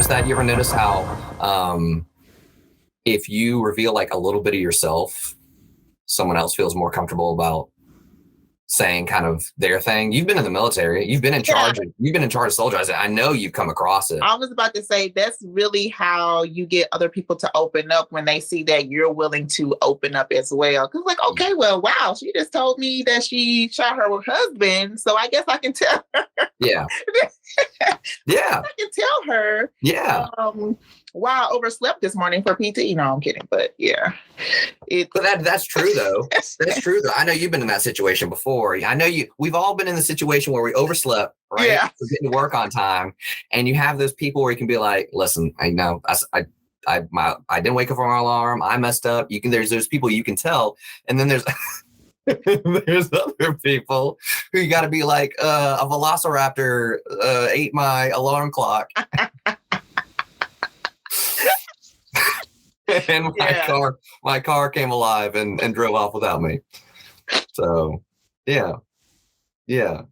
notice that? You ever notice how if you reveal like a little bit of yourself, someone else feels more comfortable about saying kind of their thing? You've been in the military. You've been in charge. You've been in charge of soldiers. I know you've come across it. I was about to say that's really how you get other people to open up when they see that you're willing to open up as well. Because like, okay, well, wow, she just told me that she shot her husband, so I guess I can tell her. Yeah. Yeah. I can tell her. Yeah. Wow, I overslept this morning for PT. No, I'm kidding, but yeah. But that's true though. That's true though. I know you've been in that situation before. I know we've all been in the situation where we overslept, right? Yeah. We're getting to work on time. And you have those people where you can be like, listen, I know I didn't wake up from my alarm. I messed up. There's people you can tell. And then there's there's other people who you got to be like, a velociraptor ate my alarm clock. And my car came alive and drove off without me. So, yeah.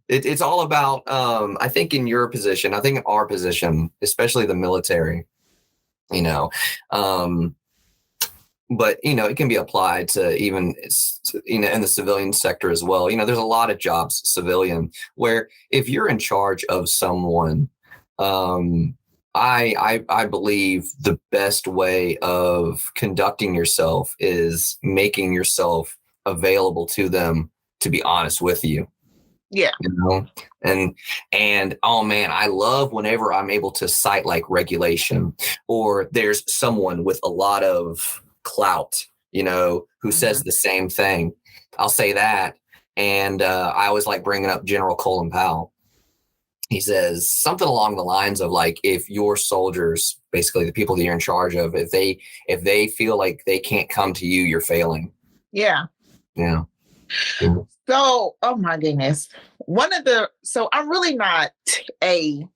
It's all about, I think in your position, I think in our position, especially the military, but, it can be applied to even, in the civilian sector as well. There's a lot of jobs, civilian, where if you're in charge of someone, I believe the best way of conducting yourself is making yourself available to them to be honest with you. Yeah. And oh man, I love whenever I'm able to cite like regulation or there's someone with a lot of clout, who says the same thing. I'll say that. And I always like bringing up General Colin Powell. He says something along the lines of like, if your soldiers, basically the people that you're in charge of, if they feel like they can't come to you, you're failing. Yeah. Yeah. So, oh my goodness. So I'm really not a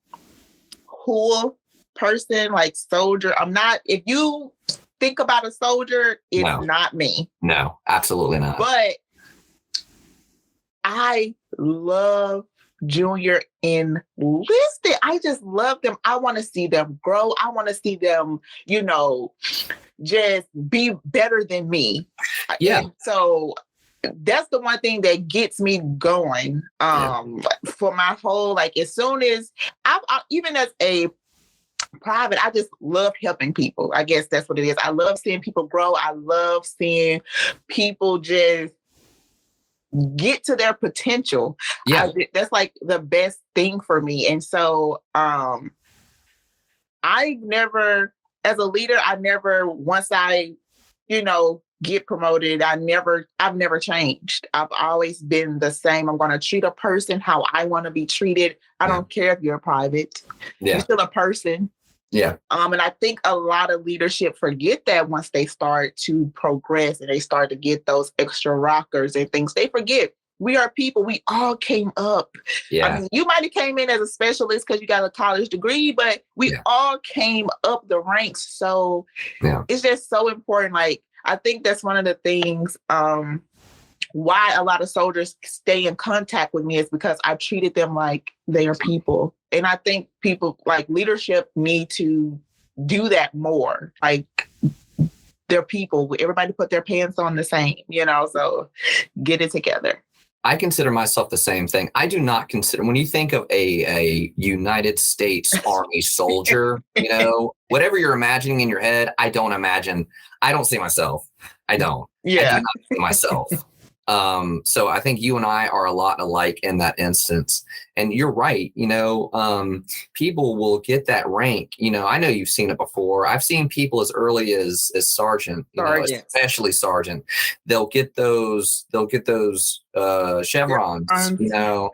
cool person, like soldier. I'm not, if you think about a soldier, it's not me. No, absolutely not. But I love Junior enlisted. I just love them. I want to see them grow. I want to see them, just be better than me. Yeah. And so that's the one thing that gets me going for my whole, like, as soon as even as a private, I just love helping people. I guess that's what it is. I love seeing people grow. I love seeing people just get to their potential. Yeah. That's like the best thing for me. And so I never, as a leader, once I, get promoted, I've never changed. I've always been the same. I'm going to treat a person how I want to be treated. I don't care if you're private. Yeah. You're still a person. Yeah. And I think a lot of leadership forget that once they start to progress and they start to get those extra rockers and things, they forget we are people. We all came up. Yeah. I mean, you might have came in as a specialist because you got a college degree, but we all came up the ranks. So it's just so important. Like, I think that's one of the things why a lot of soldiers stay in contact with me is because I treated them like they are people. And I think people, like, leadership need to do that more. Like, they're people. Everybody put their pants on the same, so get it together. I consider myself the same thing. I do not consider, when you think of a United States Army soldier, whatever you're imagining in your head, I don't see myself. I don't. Yeah. I do not see myself. So I think you and I are a lot alike in that instance. And you're right. People will get that rank. I know you've seen it before. I've seen people as early as sergeant, especially sergeant. They'll get those chevrons, they'll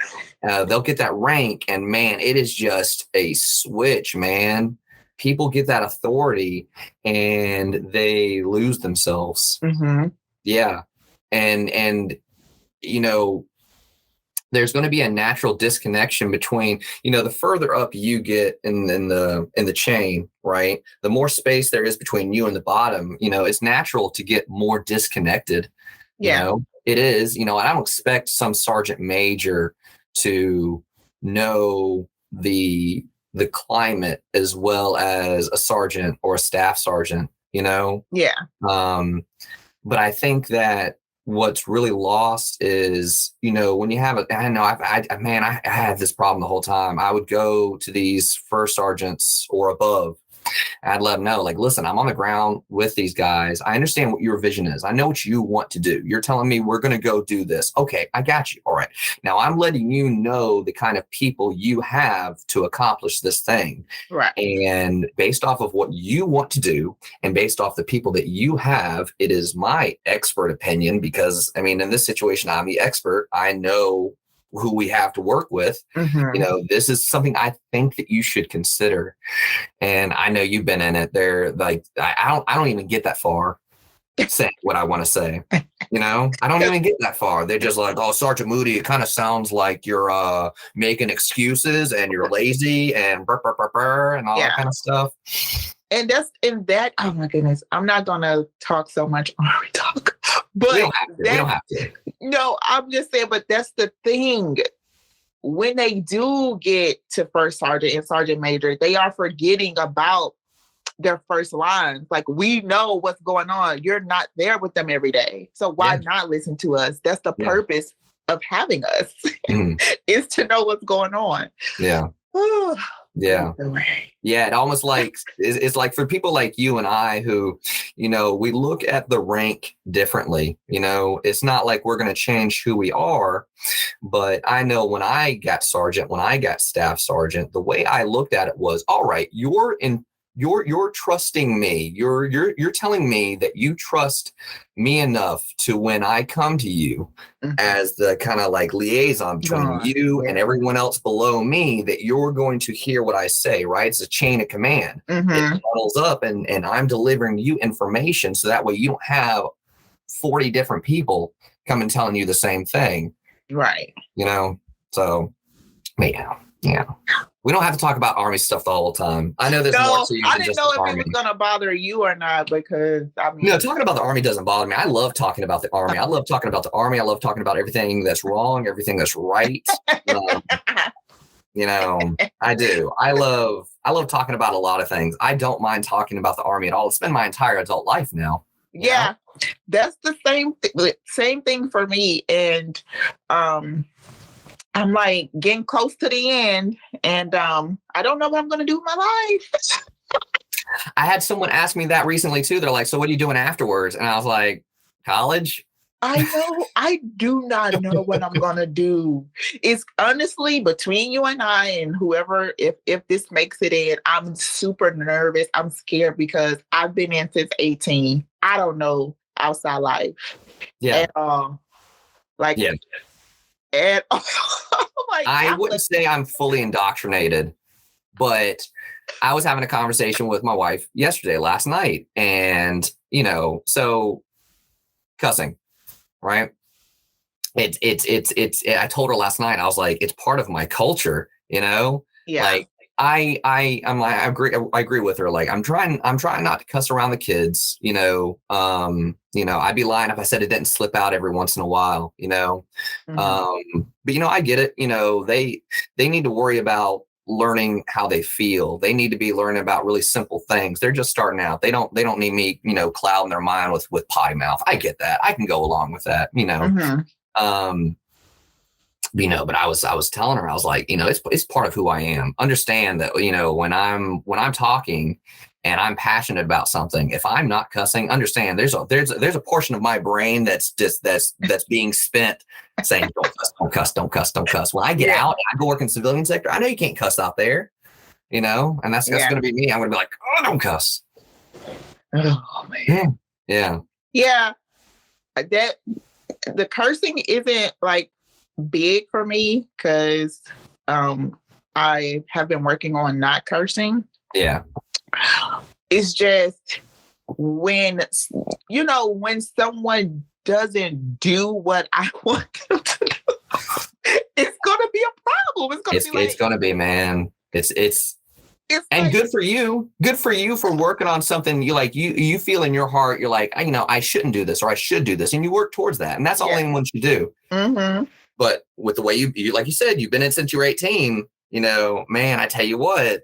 get that rank. And man, it is just a switch, man. People get that authority and they lose themselves. Mm-hmm. Yeah. And there's going to be a natural disconnection between, the further up you get in the chain, right? The more space there is between you and the bottom, it's natural to get more disconnected. Yeah. It is, I don't expect some sergeant major to know the the climate as well as a sergeant or a staff sergeant, you know? Yeah. But I think that what's really lost is, you know, when you have I know I had this problem the whole time. I would go to these first sergeants or above. I'd let them know, like, listen, I'm on the ground with these guys. I understand what your vision is. I know what you want to do. You're telling me we're going to go do this. Okay, I got you. All right. Now I'm letting you know the kind of people you have to accomplish this thing. Right. And based off of what you want to do and based off the people that you have, it is my expert opinion because, I mean, in this situation, I'm the expert. I know who we have to work with. You know, this is something I think that you should consider. And I know you've been in it. They're like, I don't even get that far saying what I want to say. You know, I don't even get that far. They're just like, oh, Sergeant Moody, it kind of sounds like you're making excuses and you're lazy and burr, burr, burr, burr, and all that kind of stuff. And that, oh my goodness, I'm not going to talk so much Army talk, but we don't have to. No, I'm just saying, but that's the thing. When they do get to first sergeant and sergeant major, they are forgetting about their first lines. Like, we know what's going on. You're not there with them every day. So why not listen to us? That's the purpose of having us is to know what's going on. Yeah. Yeah. Yeah. It almost like it's like for people like you and I who, you know, we look at the rank differently. You know, it's not like we're going to change who we are. But I know when I got sergeant, when I got staff sergeant, the way I looked at it was, all right, you're trusting me. You're telling me that you trust me enough to when I come to you as the kind of like liaison between you and everyone else below me, that you're going to hear what I say, right? It's a chain of command. It funnels up and I'm delivering you information. So that way you don't have 40 different people come and telling you the same thing. Right. You know, so yeah. We don't have to talk about Army stuff the whole time. I know there's more to you than I didn't know if it was going to bother you or not because, I mean... No, talking about the Army doesn't bother me. I love talking about the Army. I love talking about the Army. I love talking about everything that's wrong, everything that's right. You know, I do. I love talking about a lot of things. I don't mind talking about the Army at all. It's been my entire adult life now. Yeah, that's the same thing for me. And I'm like getting close to the end and I don't know what I'm going to do with my life. I had someone ask me that recently too. They're like, so what are you doing afterwards? And I was like, college. I know. I do not know what I'm going to do. It's honestly between you and I and whoever, if this makes it in, I'm super nervous. I'm scared because I've been in since 18. I don't know outside life. Yeah. And, and I wouldn't say I'm fully indoctrinated, but I was having a conversation with my wife last night, and, you know, so cussing, right? I told her last night, I was like, it's part of my culture, you know? Yeah. Like, I agree with her. Like, I'm trying not to cuss around the kids, you know. I'd be lying if I said it didn't slip out every once in a while, you know. But you know, I get it. You know, they need to worry about learning how they feel. They need to be learning about really simple things. They're just starting out. They don't need me, you know, clouding their mind with potty mouth. I get that. I can go along with that, you know. You know, but I was telling her, I was like, you know, it's part of who I am. Understand that, you know, when I'm talking and I'm passionate about something, if I'm not cussing, understand there's a portion of my brain that's being spent saying, don't cuss. When I get out and I go work in the civilian sector, I know you can't cuss out there, you know, and that's going to be me. I'm going to be like, oh, don't cuss. Oh man. Yeah. That the cursing isn't like big for me because I have been working on not cursing. Yeah. It's just when someone doesn't do what I want them to do, it's gonna be a problem. It's gonna be, man. It's and like, good for you. Good for you for working on something you feel in your heart. You're like, you know, I shouldn't do this or I should do this, and you work towards that, and that's all anyone should do. But with the way you like you said, you've been in since you were 18, man, I tell you what.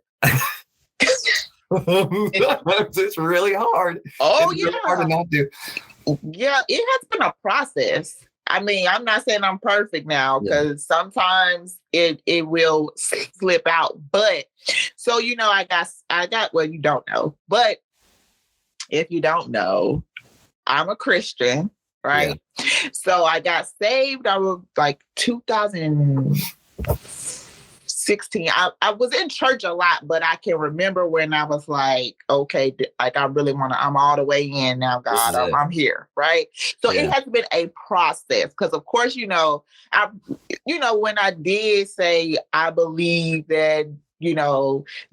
It's really hard. Oh, it's really hard to not do. Yeah, it has been a process. I mean, I'm not saying I'm perfect now because sometimes it will slip out. But so I got well, you don't know, but if you don't know, I'm a Christian, right? Yeah. So I got saved. I was like 2016. I was in church a lot, but I can remember when I was like, okay, like I really I'm all the way in now, God. I'm here, right? So it has been a process because, of course, when I did say I believe that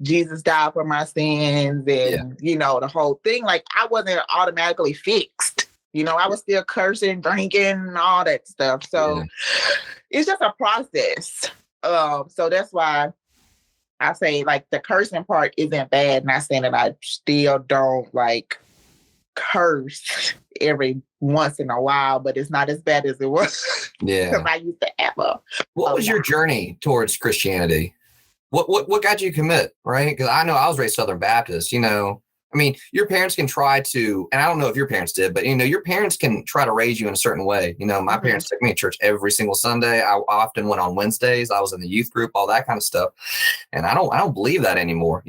Jesus died for my sins and the whole thing, like I wasn't automatically fixed. I was still cursing, drinking, and all that stuff. So it's just a process. So that's why I say like the cursing part isn't bad. Not saying that I still don't like curse every once in a while, but it's not as bad as it was. Yeah. Because I used to have What was your journey towards Christianity? What got you to commit, right? Because I know I was raised Southern Baptist, I mean, your parents can try to, and I don't know if your parents did, but, your parents can try to raise you in a certain way. My parents took me to church every single Sunday. I often went on Wednesdays. I was in the youth group, all that kind of stuff. And I don't believe that anymore.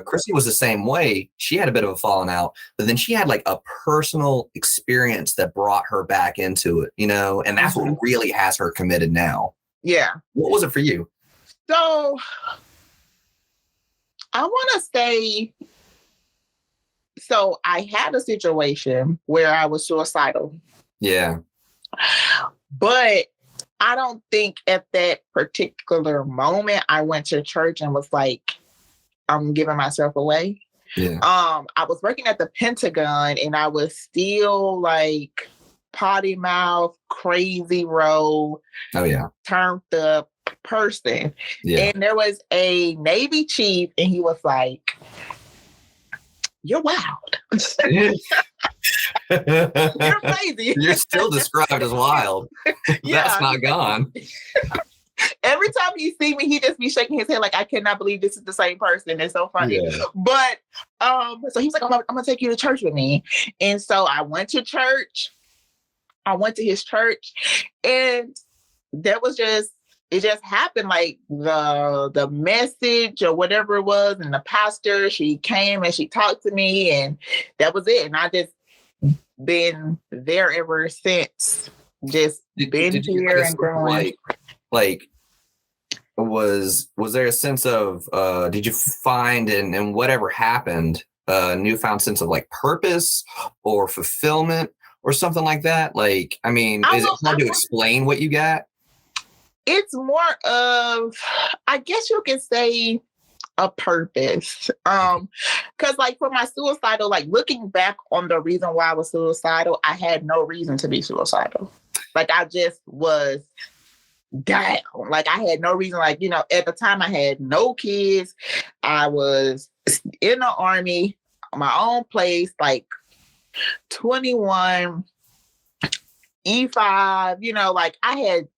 Chrissy was the same way. She had a bit of a falling out, but then she had like a personal experience that brought her back into it, and that's what really has her committed now. Yeah. What was it for you? So I want to say, so I had a situation where I was suicidal. Yeah. But I don't think at that particular moment I went to church and was like, I'm giving myself away. Yeah. I was working at the Pentagon and I was still like potty mouth, crazy roll. Oh yeah. Turned up person. Yeah. And there was a Navy chief and he was like, you're wild. You're crazy. You're still described as wild. That's not gone. Every time he see me, he just be shaking his head like, I cannot believe this is the same person. It's so funny. Yeah. But so he's like, I'm gonna take you to church with me. And so I went to church. I went to his church, and that was it just happened, like the message or whatever it was, and the pastor, she came and she talked to me, and that was it. And I just been there ever since. Just been here and growing. Like was there a sense of did you find in whatever happened a newfound sense of like purpose or fulfillment or something like that? Like, I mean, is it hard to explain what you got? It's more of, I guess you can say, a purpose. Because like for my suicidal, like looking back on the reason why I was suicidal, I had no reason to be suicidal. Like I just was down. Like I had no reason. Like, at the time I had no kids. I was in the Army, my own place, like 21, E5, like I had,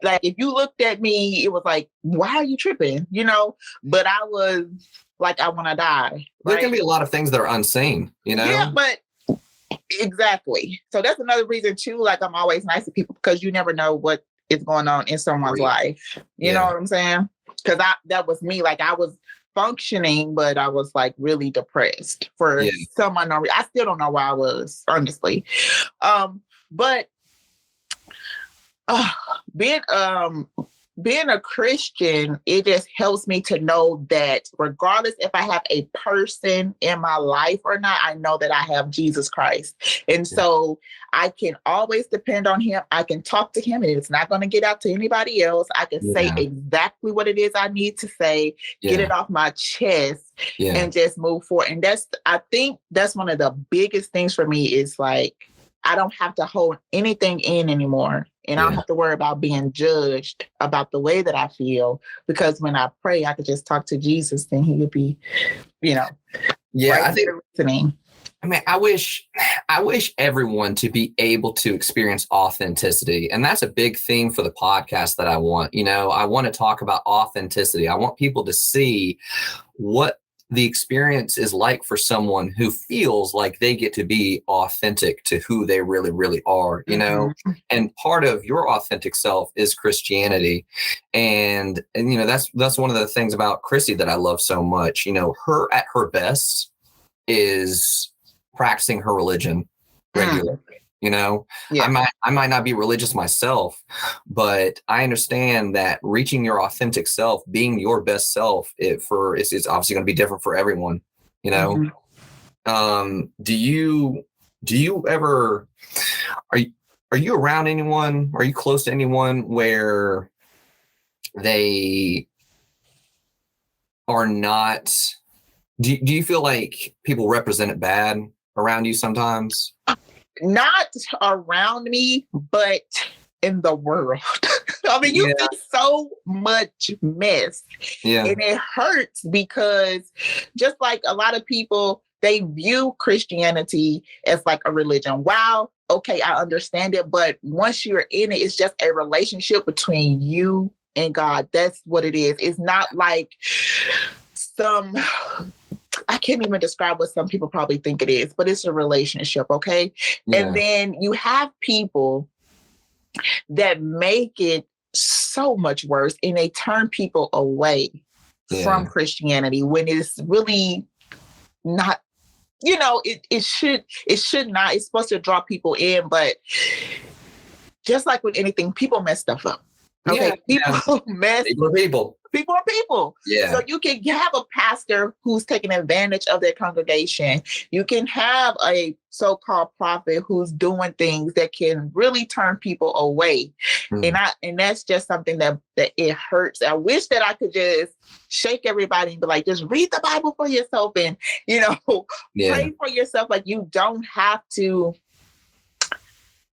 like, if you looked at me, it was like, why are you tripping? But I was like, I want to die. There can be a lot of things that are unseen, Yeah, but exactly. So that's another reason too. Like I'm always nice to people because you never know what is going on in someone's life. You know what I'm saying? Because that was me. Like I was functioning, but I was like really depressed for some unknown reason. I still don't know why I was, honestly. But being a Christian, it just helps me to know that regardless if I have a person in my life or not, I know that I have Jesus Christ. And so I can always depend on him. I can talk to him and it's not going to get out to anybody else. I can say exactly what it is I need to say, get it off my chest and just move forward. And I think that's one of the biggest things for me is like, I don't have to hold anything in anymore. And I don't have to worry about being judged about the way that I feel. Because when I pray, I could just talk to Jesus and he would be, I think listening. I mean, I wish everyone to be able to experience authenticity. And that's a big theme for the podcast that I want. I want to talk about authenticity. I want people to see what the experience is like for someone who feels like they get to be authentic to who they really, really are, and part of your authentic self is Christianity. And that's one of the things about Chrissy that I love so much. Her at her best is practicing her religion regularly. Yeah. I might not be religious myself, but I understand that reaching your authentic self, being your best self, it's obviously going to be different for everyone. Do you ever are you around anyone? Are you close to anyone where they are not? Do you feel like people represent it bad around you sometimes? Not around me, but in the world. I mean, you see so much mess. Yeah. And it hurts because just like a lot of people, they view Christianity as like a religion. Wow, okay, I understand it. But once you're in it, it's just a relationship between you and God. That's what it is. It's not like I can't even describe what some people probably think it is, but it's a relationship, okay? Yeah. And then you have people that make it so much worse, and they turn people away from Christianity when it's really not, it should not. It's supposed to draw people in, but just like with anything, people mess stuff up. Okay, People are people. Yeah. So you can have a pastor who's taking advantage of their congregation. You can have a so-called prophet who's doing things that can really turn people away. And that's just something that it hurts. I wish that I could just shake everybody and be like, just read the Bible for yourself and, pray for yourself. Like, you don't have to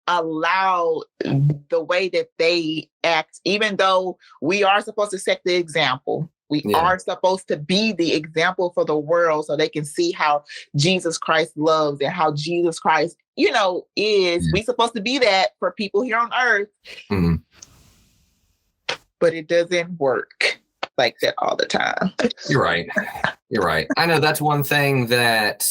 allow the way that they act, even though we are supposed to set the example. We are supposed to be the example for the world so they can see how Jesus Christ loves and how Jesus Christ, is. We're supposed to be that for people here on earth. Mm-hmm. But it doesn't work like that all the time. You're right. I know that's one thing that,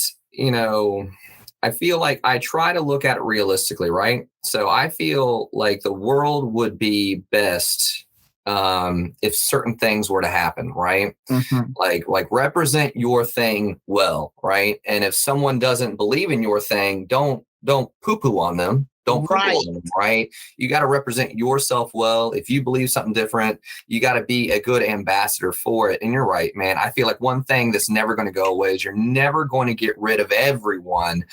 I feel like I try to look at it realistically, right? So I feel like the world would be best if certain things were to happen, right? Mm-hmm. Like represent your thing well, right? And if someone doesn't believe in your thing, don't poo-poo on them. Don't poo-poo on them, right? You got to represent yourself well. If you believe something different, you got to be a good ambassador for it. And you're right, man. I feel like one thing that's never going to go away is you're never going to get rid of everyone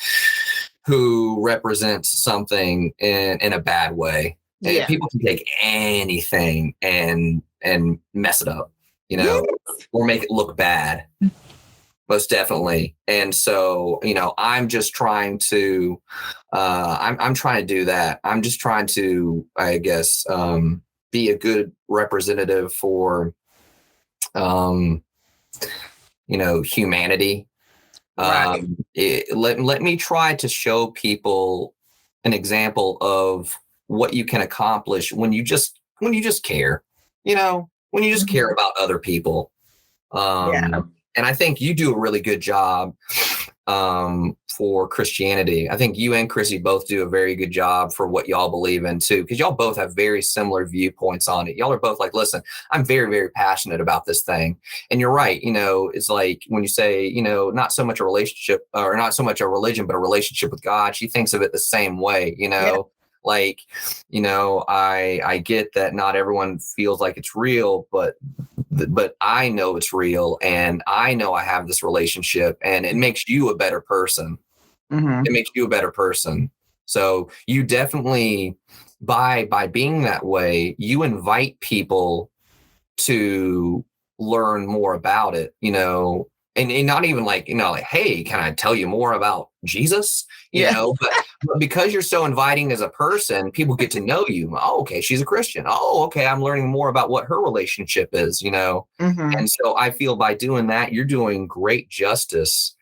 who represents something in a bad way. Yeah. And people can take anything and mess it up, or make it look bad. Most definitely. And so, I'm just trying to, I'm trying to do that. I'm just trying to, I guess, be a good representative for, humanity. Right. Let me try to show people an example of what you can accomplish when you just care, when you just care about other people. And I think you do a really good job for Christianity. I think you and Chrissy both do a very good job for what y'all believe in too, because y'all both have very similar viewpoints on it. Y'all are both like, listen, I'm very, very passionate about this thing. And you're right. It's like when you say, not so much a relationship or not so much a religion, but a relationship with God. She thinks of it the same way, Yeah. Like, I get that not everyone feels like it's real, but I know it's real, and I know I have this relationship, and it makes you a better person. Mm-hmm. It makes you a better person. So you definitely, by being that way, you invite people to learn more about it, and not even like, hey, can I tell you more about Jesus? But because you're so inviting as a person, people get to know you. Oh, okay, she's a Christian. Oh, okay, I'm learning more about what her relationship is, Mm-hmm. And so I feel by doing that, you're doing great justice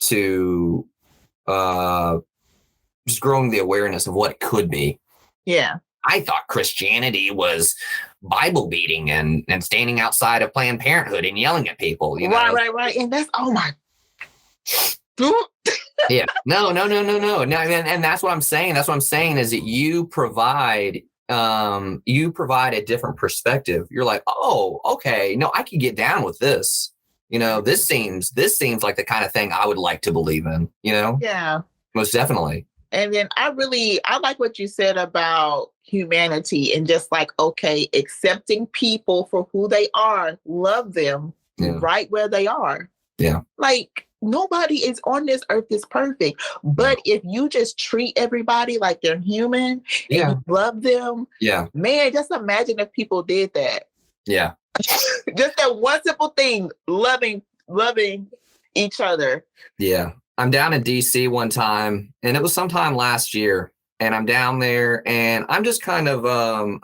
to just growing the awareness of what it could be. Yeah. I thought Christianity was Bible beating and standing outside of Planned Parenthood and yelling at people, you know? Right. And that's, oh my. Yeah. No. And that's what I'm saying. That's what I'm saying is that you provide a different perspective. You're like, oh, okay. No, I can get down with this. You know, this seems like the kind of thing I would like to believe in, you know? Yeah. Most definitely. And then I like what you said about humanity and just like, okay, accepting people for who they are, love them right where they are. Yeah. Like nobody is on this earth is perfect. But if you just treat everybody like they're human and you love them, man, just imagine if people did that. Yeah. Just that one simple thing, loving each other. Yeah. I'm down in DC one time, and it was sometime last year, and I'm down there and I'm just kind of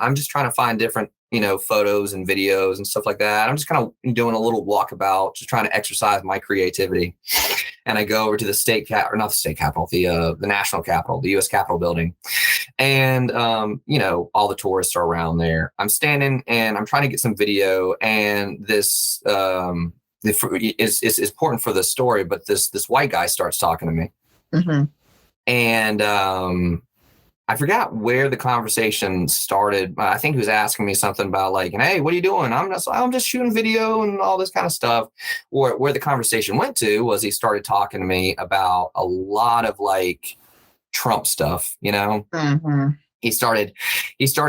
I'm just trying to find different, you know, photos and videos and stuff like that. I'm just kind of doing a little walkabout, just trying to exercise my creativity. And I go over to the national capitol, the US Capitol building. And you know, all the tourists are around there. I'm standing and I'm trying to get some video, and this is important for the story, but this white guy starts talking to me. Mm-hmm. And I forgot where the conversation started. I think he was asking me something about like, hey, what are you doing? I'm just shooting video and all this kind of stuff. Or where the conversation went to was he started talking to me about a lot of like Trump stuff, you know? Mm-hmm. He started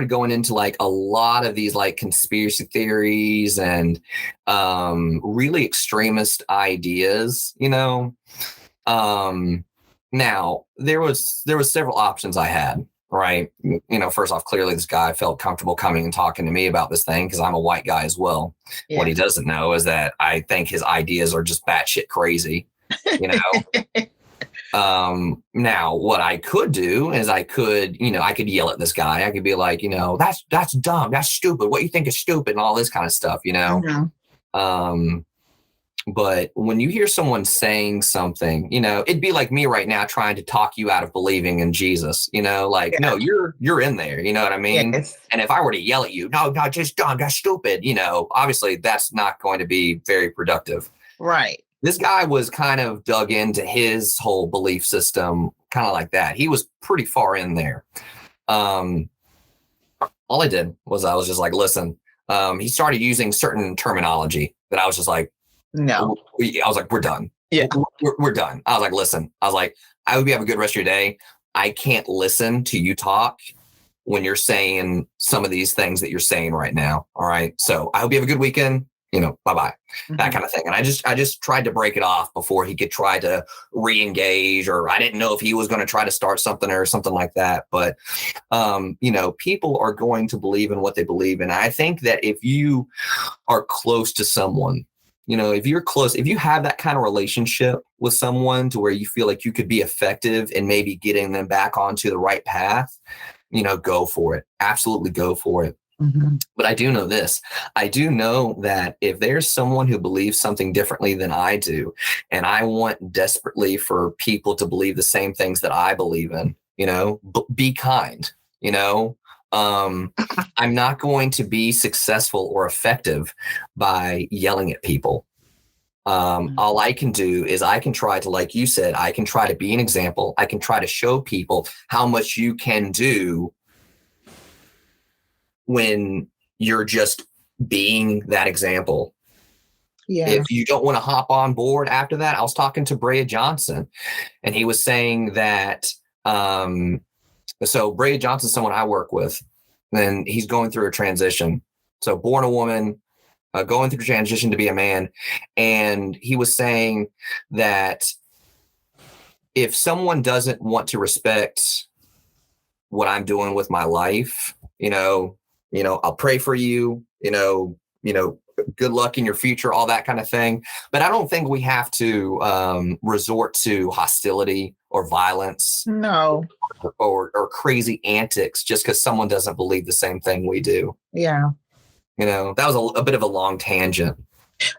going into like a lot of these like conspiracy theories and really extremist ideas, you know? Now there was several options I had, right? You know, first off, clearly this guy felt comfortable coming and talking to me about this thing because I'm a white guy as well. Yeah. What he doesn't know is that I think his ideas are just batshit crazy, you know? Now what I could do is I could yell at this guy. I could be like, you know, that's dumb. That's stupid. What you think is stupid and all this kind of stuff, you know? Mm-hmm. But when you hear someone saying something, you know, it'd be like me right now trying to talk you out of believing in Jesus, you know, like, no, you're in there. You know what I mean? Yes. And if I were to yell at you, no, just dumb, that's stupid. You know, obviously that's not going to be very productive. Right. This guy was kind of dug into his whole belief system, kind of like that. He was pretty far in there. All I did was I was just like, listen, he started using certain terminology that I was just like, no. I was like, we're done. Yeah. We're done. I was like, listen, I hope you have a good rest of your day. I can't listen to you talk when you're saying some of these things that you're saying right now. All right. So I hope you have a good weekend. You know, bye-bye, that kind of thing. And I just tried to break it off before he could try to re-engage, or I didn't know if he was going to try to start something or something like that. But, you know, people are going to believe in what they believe in. I think that if you are close to someone, you know, if you have that kind of relationship with someone to where you feel like you could be effective in maybe getting them back onto the right path, you know, go for it. Absolutely go for it. Mm-hmm. But I do know this. I do know that if there's someone who believes something differently than I do, and I want desperately for people to believe the same things that I believe in, you know, be kind, you know, I'm not going to be successful or effective by yelling at people. All I can do is I can try to, like you said, I can try to be an example. I can try to show people how much you can do when you're just being that example. Yeah. If you don't want to hop on board after that, I was talking to Brea Johnson, and he was saying that, so Brea Johnson's someone I work with, and he's going through a transition. So born a woman, going through transition to be a man. And he was saying that if someone doesn't want to respect what I'm doing with my life, you know, I'll pray for you, you know, good luck in your future, all that kind of thing. But I don't think we have to resort to hostility or violence. No. Or crazy antics just because someone doesn't believe the same thing we do. Yeah. You know, that was a bit of a long tangent.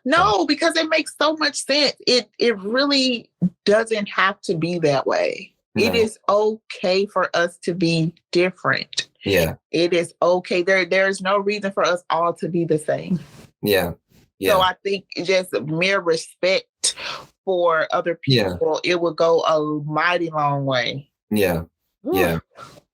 No, because it makes so much sense. It really doesn't have to be that way. No. It is okay for us to be different. Yeah. It is okay. There's no reason for us all to be the same. Yeah. Yeah. So I think just mere respect for other people, it would go a mighty long way. Yeah. Yeah.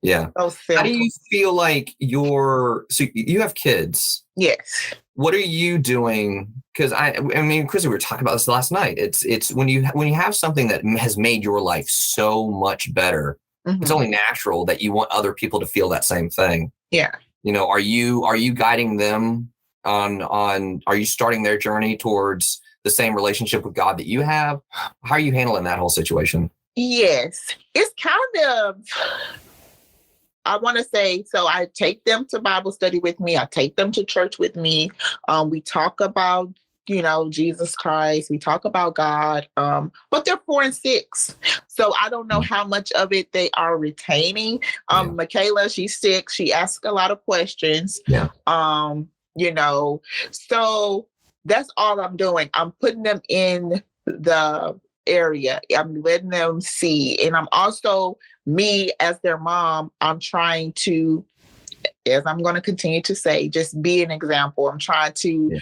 Yeah. So how do you feel like so you have kids? Yes. What are you doing? Because I mean, Chrissy, we were talking about this last night. It's when you have something that has made your life so much better, it's only natural that you want other people to feel that same thing. Yeah. You know, are you guiding them on are you starting their journey towards the same relationship with God that you have? How are you handling that whole situation? Yes. It's kind of, I want to say, so I take them to Bible study with me. I take them to church with me. We talk about, Jesus Christ. We talk about God. But they're 4 and 6. So I don't know how much of it they are retaining. Michaela, she's 6. She asks a lot of questions. Yeah. So that's all I'm doing. I'm putting them in the area. I'm letting them see. And I'm also, me as their mom, I'm trying to, as I'm going to continue to say, just be an example. I'm trying to,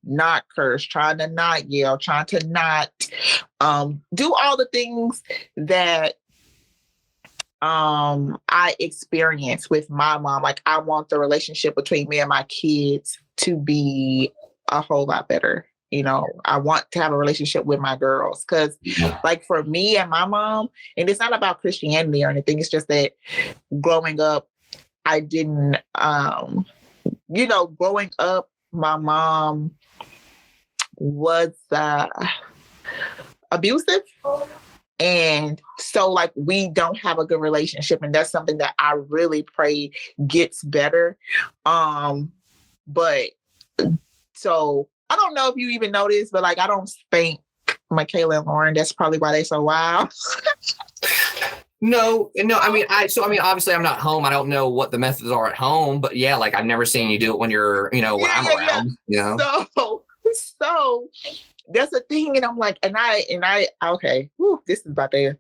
not curse, trying to not yell, trying to not do all the things that I experienced with my mom. Like, I want the relationship between me and my kids to be a whole lot better. I want to have a relationship with my girls because like for me and my mom, and it's not about Christianity or anything. It's just that growing up, I didn't, growing up, my mom was abusive. And so like, we don't have a good relationship. And that's something that I really pray gets better. But so I don't know if you even know this, but like, I don't spank Michaela and Lauren. That's probably why they're so wild. No. I mean, obviously I'm not home. I don't know what the methods are at home, but yeah, like I've never seen you do it when you're, when I'm around, So that's the thing. And I'm like, okay, this is about there.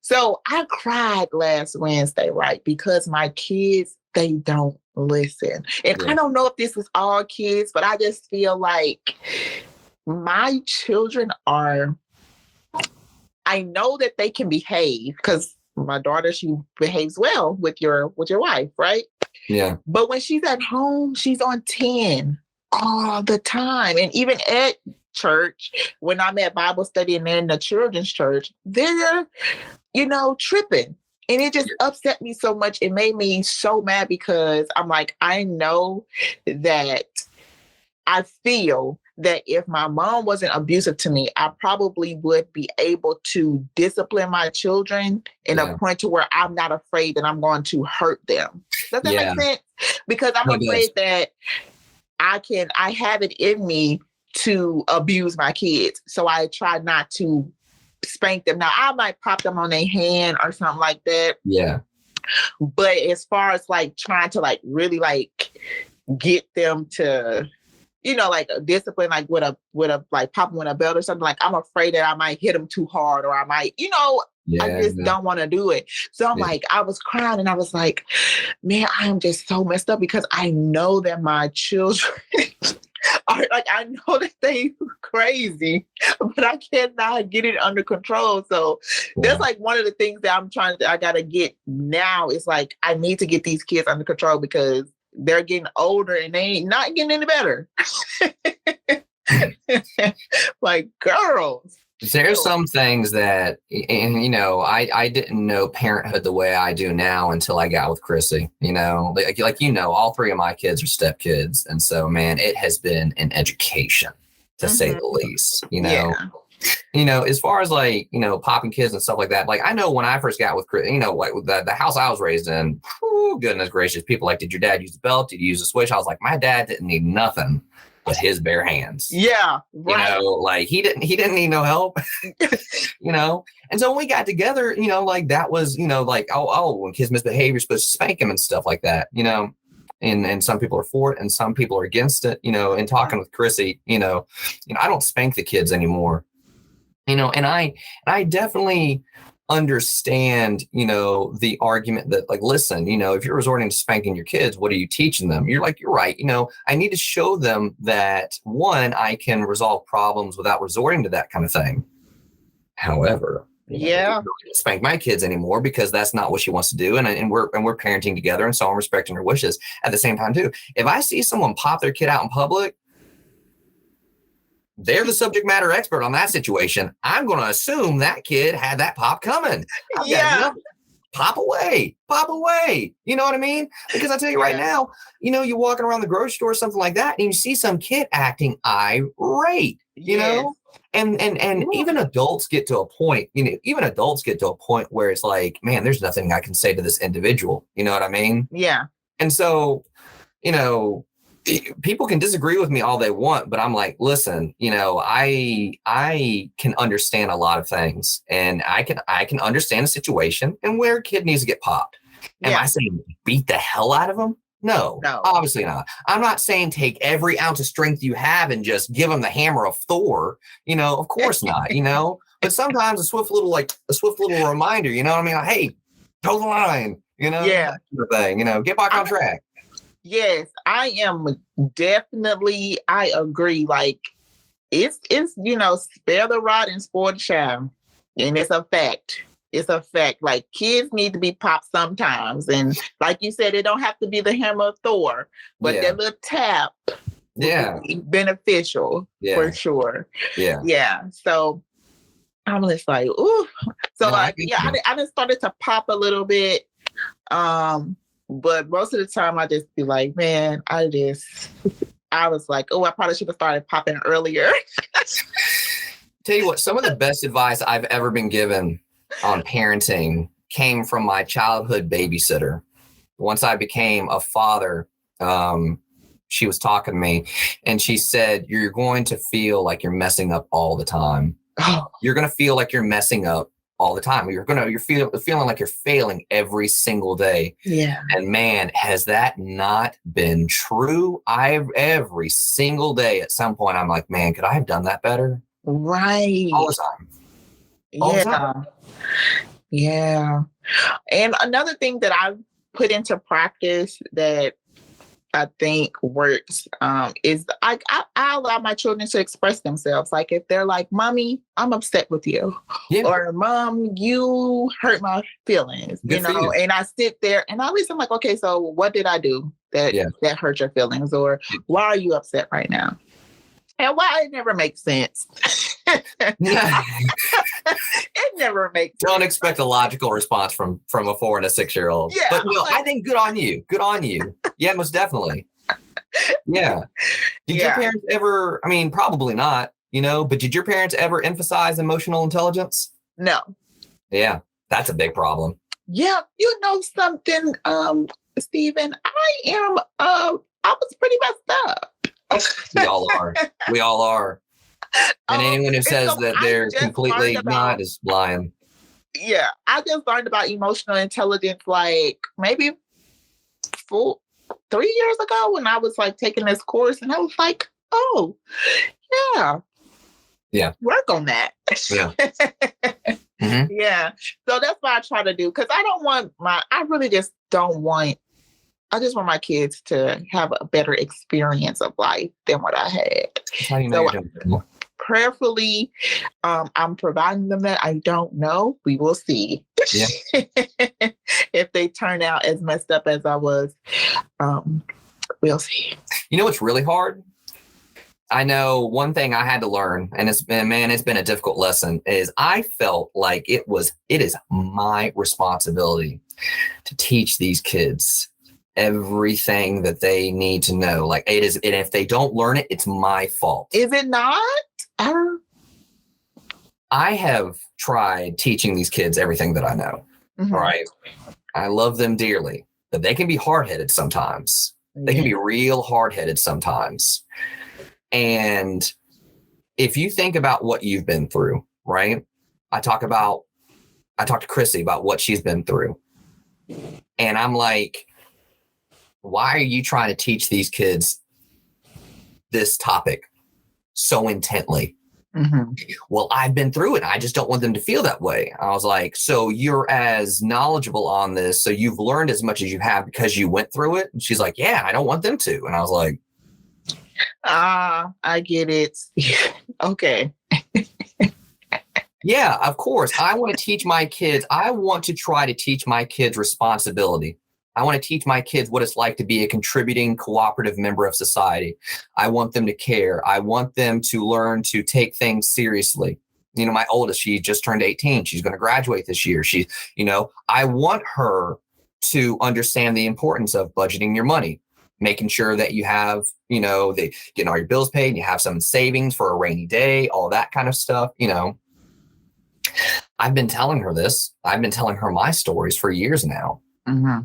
So I cried last Wednesday, right? Because my kids, they don't listen. And I don't know if this is all kids, but I just feel like my children I know that they can behave because my daughter, she behaves well with your wife, right? Yeah. But when she's at home, she's on 10 all the time. And even at church, when I'm at Bible study and they're in the children's church, they're, tripping. And it just upset me so much. It made me so mad because I'm like, I know that I feel that if my mom wasn't abusive to me, I probably would be able to discipline my children in a point to where I'm not afraid that I'm going to hurt them. Does that make sense? Because I'm afraid that I have it in me to abuse my kids. So I try not to spank them. Now I might pop them on their hand or something like that. Yeah. But as far as like trying to like really like get them to, like a discipline, like with a like pop them with a belt or something, like I'm afraid that I might hit them too hard or I might, I just don't want to do it. So I'm like, I was crying and I was like, man, I am just so messed up because I know that my children are like, I know that they crazy, but I cannot get it under control. So that's like one of the things that I got to get now is like, I need to get these kids under control because they're getting older and they ain't not getting any better. Like girls. There's some things that, and I didn't know parenthood the way I do now until I got with Chrissy. All 3 of my kids are step kids, and so man, it has been an education to say the least. As far as like popping kids and stuff like that. Like I know when I first got with Chris, like the house I was raised in. Goodness gracious, people like, did your dad use the belt? Did you use the switch? I was like, my dad didn't need nothing but his bare hands. Yeah, right. Like he didn't need no help. And so when we got together, like that was, like when kids misbehave, you're supposed to spank them and stuff like that. and some people are for it and some people are against it, and talking with Chrissy, I don't spank the kids anymore, and I definitely understand, the argument that, like, listen, if you're resorting to spanking your kids, what are you teaching them? You're right. I need to show them that, one, I can resolve problems without resorting to that kind of thing. However, yeah, I don't spank my kids anymore because that's not what she wants to do. And we're parenting together. And so I'm respecting her wishes at the same time too. If I see someone pop their kid out in public, they're the subject matter expert on that situation. I'm going to assume that kid had that pop coming. Pop away. You know what I mean? Because I tell you right now, you're walking around the grocery store or something like that, and you see some kid acting irate, and even adults get to a point, where it's like, man, there's nothing I can say to this individual. You know what I mean? Yeah. And so, people can disagree with me all they want, but I'm like, listen, I can understand a lot of things, and I can understand a situation and where a kid needs to get popped. Am I saying beat the hell out of them? No, obviously not. I'm not saying take every ounce of strength you have and just give them the hammer of Thor. Of course not. But sometimes a swift little reminder. You know what I mean? Like, hey, toe the line. That sort of thing. Get back on track. Yes, I am definitely. I agree. Like, it's spare the rod and spoil the child, and it's a fact. It's a fact. Like, kids need to be popped sometimes, and like you said, it don't have to be the hammer of Thor, but that little tap, would be beneficial for sure. Yeah. So I'm just like, ooh. So I just started to pop a little bit. But most of the time I just be like, man, I was like, oh, I probably should have started popping earlier. Tell you what, some of the best advice I've ever been given on parenting came from my childhood babysitter. Once I became a father, she was talking to me and she said, you're going to feel like you're messing up all the time. You're going to feel like you're messing up all the time. You're feeling like you're failing every single day. Yeah. And man, has that not been true? Every single day at some point, I'm like, man, could I have done that better? Right. All the time. All the time. Yeah. And another thing that I've put into practice that I think works is I allow my children to express themselves. Like, if they're like, Mommy, I'm upset with you. Yeah. Or Mom, you hurt my feelings. Good for you. And I sit there and I listen, like, okay, so what did I do that hurt your feelings? Or why are you upset right now? And why it never makes sense. It never makes sense. Don't expect a logical response from a 4 and a 6-year-old. Yeah, but no, I think good on you. Good on you. Yeah, most definitely. Yeah. Did your parents ever, I mean, probably not, but did your parents ever emphasize emotional intelligence? No. Yeah, that's a big problem. Yeah, you know something, Stephen, I was pretty messed up. We all are. And anyone who says that they're completely not is lying. Yeah, I just learned about emotional intelligence like maybe 3 years ago when I was like taking this course, and I was like, oh, yeah, work on that. Yeah. Mm-hmm. Yeah. So that's what I try to do, because I just want my kids to have a better experience of life than what I had. How do you know you're doing it? Prayerfully, I'm providing them that. I don't know. We will see. Yeah. If they turn out as messed up as I was, we'll see. You know what's really hard? I know one thing I had to learn, and it's been a difficult lesson, is I felt like it is my responsibility to teach these kids everything that they need to know. Like, it is, and if they don't learn it, it's my fault. Is it not? I have tried teaching these kids everything that I know. Mm-hmm. All right. I love them dearly, but they can be hard-headed sometimes. Yeah. They can be real hard-headed sometimes. And if you think about what you've been through, right? I talked to Chrissy about what she's been through. And I'm like, why are you trying to teach these kids this topic so intently? Mm-hmm. Well, I've been through it. I just don't want them to feel that way. I was like, so you're as knowledgeable on this. So you've learned as much as you have because you went through it. And she's like, yeah, I don't want them to. And I was like, I get it. Okay. Yeah, of course. I want to teach my kids. I want to try to teach my kids responsibility. I want to teach my kids what it's like to be a contributing, cooperative member of society. I want them to care. I want them to learn to take things seriously. You know, my oldest, she just turned 18. She's going to graduate this year. I want her to understand the importance of budgeting your money, making sure that you have, getting all your bills paid and you have some savings for a rainy day, all that kind of stuff, I've been telling her this. I've been telling her my stories for years now. Mm-hmm.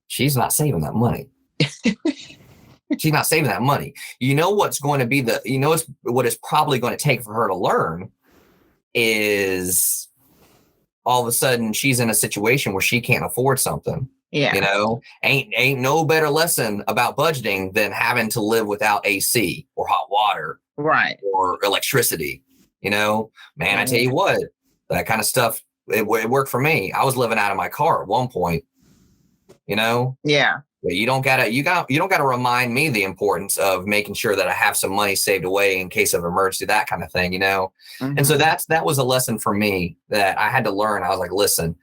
She's not saving that money. She's not saving that money. You know what's going to be what it's probably going to take for her to learn is all of a sudden she's in a situation where she can't afford something. Yeah. Ain't no better lesson about budgeting than having to live without AC or hot water. Right. Or electricity. Man, I tell you what, that kind of stuff, it worked for me. I was living out of my car at one point, Yeah. But you don't gotta remind me the importance of making sure that I have some money saved away in case of emergency, that kind of thing, Mm-hmm. And so that was a lesson for me that I had to learn. I was like, listen,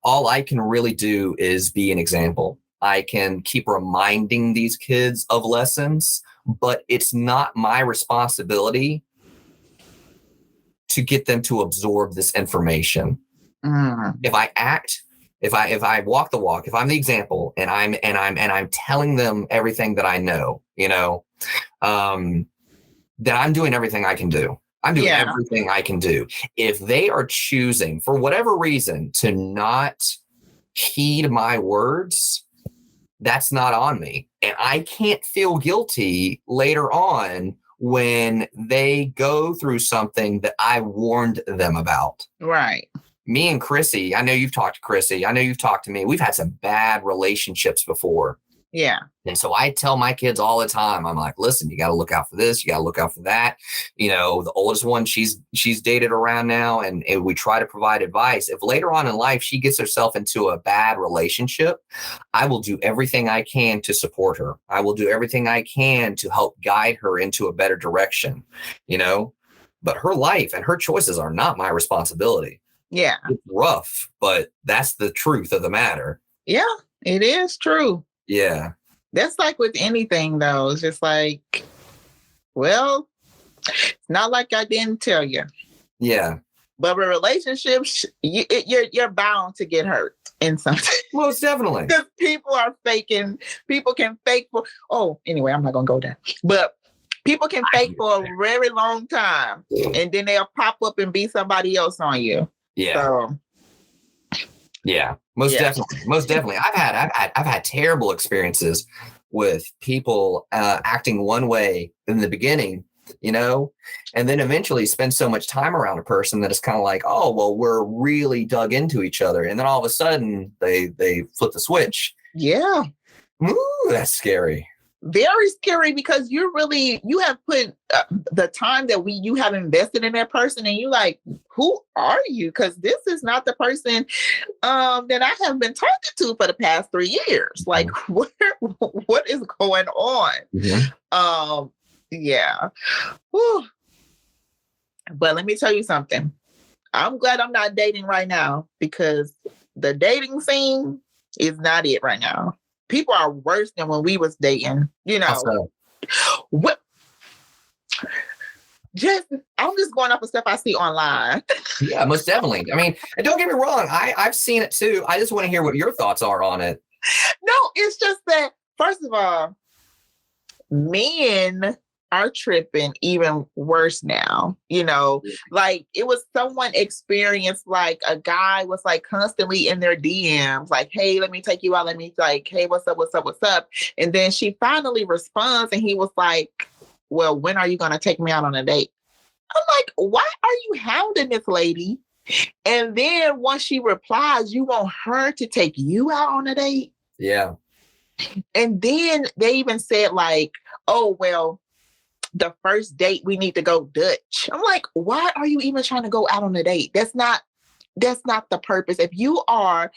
all I can really do is be an example. I can keep reminding these kids of lessons, but it's not my responsibility to get them to absorb this information. Mm. If I walk the walk, if I'm the example and I'm telling them everything that I know, then I'm doing everything I can do. I'm doing everything I can do. If they are choosing for whatever reason to not heed my words, that's not on me. And I can't feel guilty later on when they go through something that I warned them about. Right. Me and Chrissy, I know you've talked to Chrissy. I know you've talked to me. We've had some bad relationships before. Yeah. And so I tell my kids all the time, I'm like, listen, you got to look out for this. You got to look out for that. The oldest one, she's dated around now, and we try to provide advice. If later on in life she gets herself into a bad relationship, I will do everything I can to support her. I will do everything I can to help guide her into a better direction, but her life and her choices are not my responsibility. Yeah. It's rough, but that's the truth of the matter. Yeah, it is true. Yeah. That's like with anything, though. It's just like, well, it's not like I didn't tell you. Yeah. But with relationships, you're bound to get hurt in something. Most definitely. Because people are faking. People can fake for. Oh, anyway, I'm not gonna go there. But people can fake for a very long time, and then they'll pop up and be somebody else on you. Yeah. So, yeah, most definitely. I've had terrible experiences with people acting one way in the beginning, and then eventually spend so much time around a person that it's kind of like, oh, well, we're really dug into each other, and then all of a sudden they flip the switch. Yeah. Ooh, that's scary. Very scary, because you have put the time that you have invested in that person, and you like, who are you? Because this is not the person that I have been talking to for the past 3 years. Like, what is going on? Mm-hmm. Yeah. Whew. But let me tell you something. I'm glad I'm not dating right now, because the dating scene is not it right now. People are worse than when we was dating, What? I'm just going off of stuff I see online. Yeah, most definitely. I mean, and don't get me wrong, I've seen it too. I just want to hear what your thoughts are on it. No, it's just that, first of all, men are tripping even worse now. Like, it was someone experienced, like, a guy was like constantly in their DMs, like, hey, let me take you out. Let me, like, hey, what's up? And then she finally responds, and he was like, well, when are you going to take me out on a date? I'm like, why are you hounding this lady? And then once she replies, you want her to take you out on a date? Yeah. And then they even said like, oh, well, the first date we need to go Dutch. I'm like, why are you even trying to go out on a date? That's not the purpose. If you are,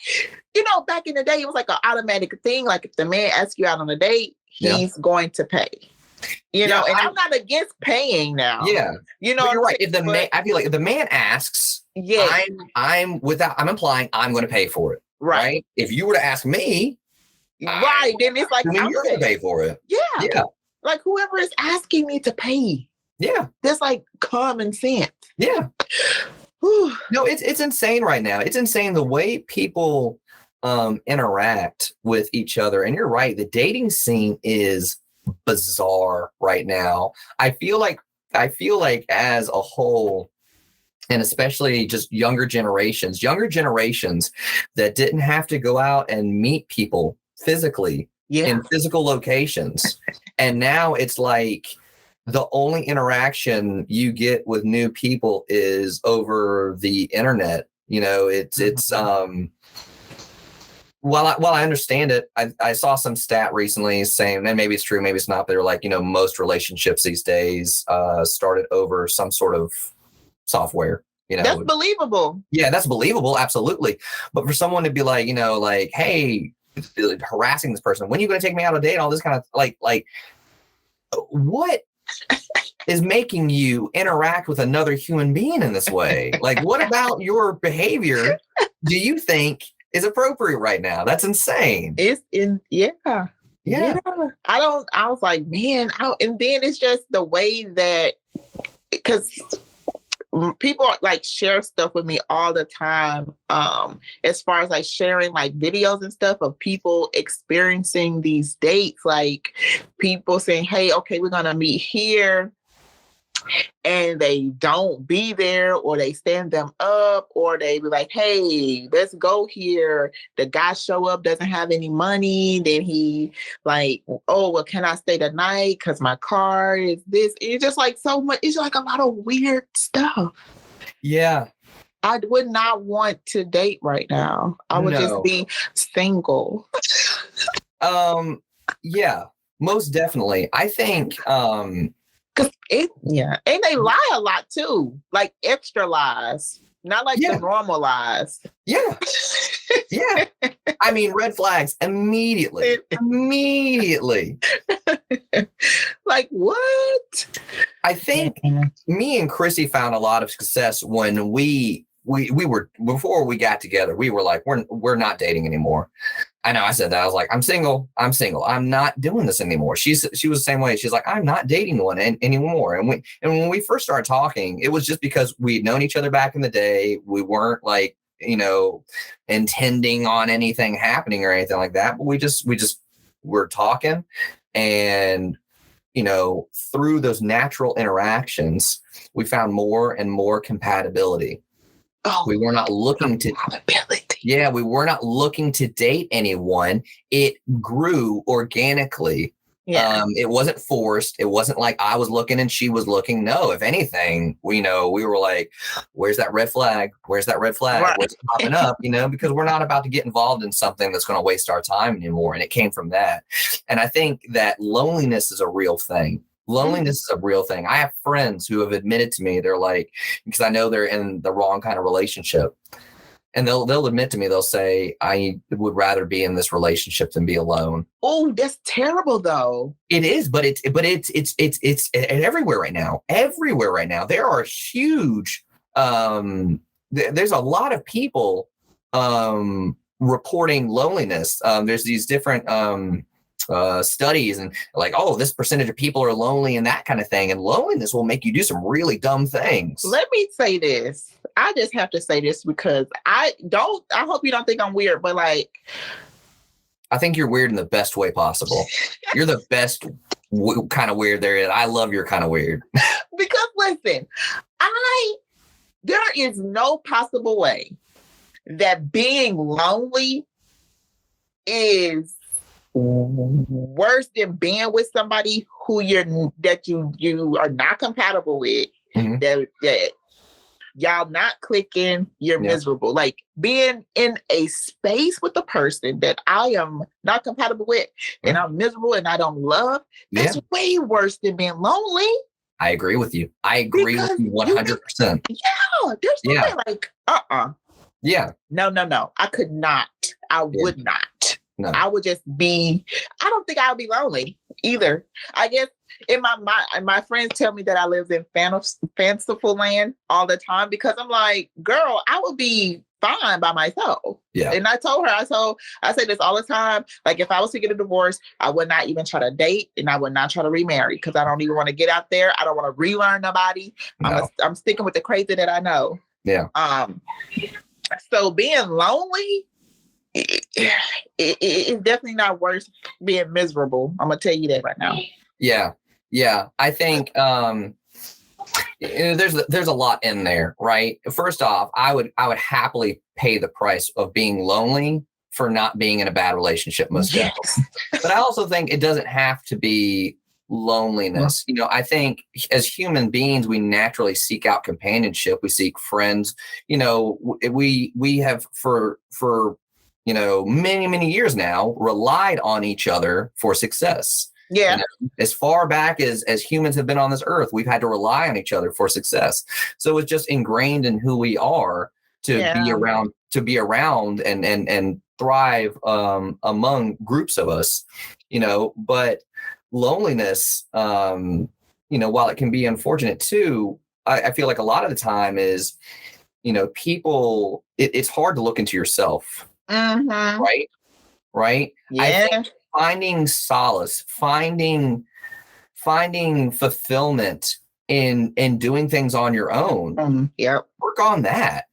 back in the day, it was like an automatic thing. Like if the man asks you out on a date, he's going to pay. And I'm not against paying now. Yeah. But you're right. If the man, I feel like if the man asks, I'm implying I'm going to pay for it. Right. If you were to ask me, then it's like, you're going to pay for it. Yeah. Like whoever is asking me to pay. Yeah. That's like common sense. Yeah. No, it's insane right now. It's insane the way people interact with each other. And you're right. The dating scene is bizarre right now. I feel like as a whole, and especially just younger generations that didn't have to go out and meet people physically in physical locations. And now it's like the only interaction you get with new people is over the internet. It's while I understand it, I saw some stat recently saying, and maybe it's true, maybe it's not, but they're like, most relationships these days started over some sort of software. That's believable. Yeah, that's believable, absolutely. But for someone to be like, hey, harassing this person, when are you going to take me out on a date? All this kind of like what is making you interact with another human being in this way? Like, what about your behavior do you think is appropriate right now? That's insane. Yeah. I was like, man, and then it's just the way that, because people like share stuff with me all the time, as far as like sharing like videos and stuff of people experiencing these dates, like people saying, hey, okay, we're gonna meet here, and they don't be there, or they stand them up, or they be like, hey, let's go here. The guy show up, doesn't have any money. Then he like, oh, well, can I stay the night? Because my car is this. It's just like so much. It's like a lot of weird stuff. Yeah. I would not want to date right now. I would just be single. Yeah, most definitely. I think, and they lie a lot too, like extra lies, not like the normal lies. Yeah. Yeah. I mean, red flags immediately. Like what? I think me and Chrissy found a lot of success when we were, before we got together, we were like, we're not dating anymore. I know I said that. I was like, I'm single. I'm not doing this anymore. She was the same way. She's like, I'm not dating one anymore. And when we first started talking, it was just because we'd known each other back in the day. We weren't like, intending on anything happening or anything like that. But we just were talking, and, through those natural interactions, we found more and more compatibility. We were not looking to we were not looking to date anyone. It grew organically. It wasn't forced. It wasn't like I was looking and she was looking. No, if anything, we were like, where's that red flag? Where's that red flag? Right. Where's it popping up? Because we're not about to get involved in something that's going to waste our time anymore. And it came from that. And I think that loneliness is a real thing. Loneliness is a real thing. I have friends who have admitted to me, they're like, because I know they're in the wrong kind of relationship, and they'll admit to me, they'll say, I would rather be in this relationship than be alone. Oh, that's terrible though. It is, but it's everywhere right now. Everywhere right now. There are huge, there's a lot of people reporting loneliness. There's these different studies and like, oh, this percentage of people are lonely and that kind of thing. And loneliness will make you do some really dumb things. Let me say this. I just have to say this because I hope you don't think I'm weird, but like, I think you're weird in the best way possible. You're the best kind of weird there is. I love your kind of weird. Because listen, there is no possible way that being lonely is worse than being with somebody who you are not compatible with. Mm-hmm. That y'all not clicking, you're miserable. Like being in a space with a person that I am not compatible with and I'm miserable and I don't love, that's way worse than being lonely. I agree with you. I agree with you 100%. Yeah, there's no way like, Yeah. No. I could not. I would not. No. I would just be, I don't think I would be lonely either. I guess in my mind, my friends tell me that I live in fanciful land all the time because I'm like, girl, I would be fine by myself. Yeah. And I told her, I say this all the time. Like if I was to get a divorce, I would not even try to date and I would not try to remarry because I don't even want to get out there. I don't want to relearn nobody. No. I'm sticking with the crazy that I know. Yeah. So being lonely, it's definitely not worth being miserable. I'm gonna tell you that right now. Yeah. I think there's a lot in there, right? First off, I would happily pay the price of being lonely for not being in a bad relationship, most definitely. But I also think it doesn't have to be loneliness. You know, I think as human beings, we naturally seek out companionship. We seek friends. You know, we have for many years now relied on each other for success. Yeah. You know, as far back as humans have been on this earth, we've had to rely on each other for success. So it's just ingrained in who we are to be around and thrive among groups of us, you know. But loneliness, while it can be unfortunate too, I feel like a lot of the time is, you know, people, it's hard to look into yourself. Right. Yeah. I think finding solace, finding fulfillment in doing things on your own. Work on that.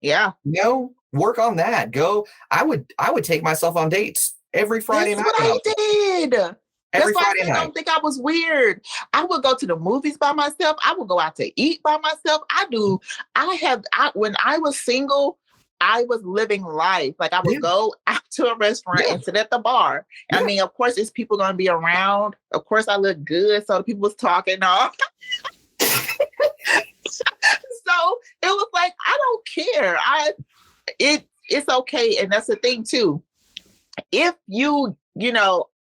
Yeah. You know, work on that. I would take myself on dates every Friday night. That's what I did. Every That's why Friday I night. don't think I was weird. I would go to the movies by myself. I would go out to eat by myself. When I was single, I was living life. Like I would go out to a restaurant and sit at the bar. I mean, of course, it's people going to be around. Of course, I look good. So the people was talking off. So it was like, I don't care. It's okay. And that's the thing too. If you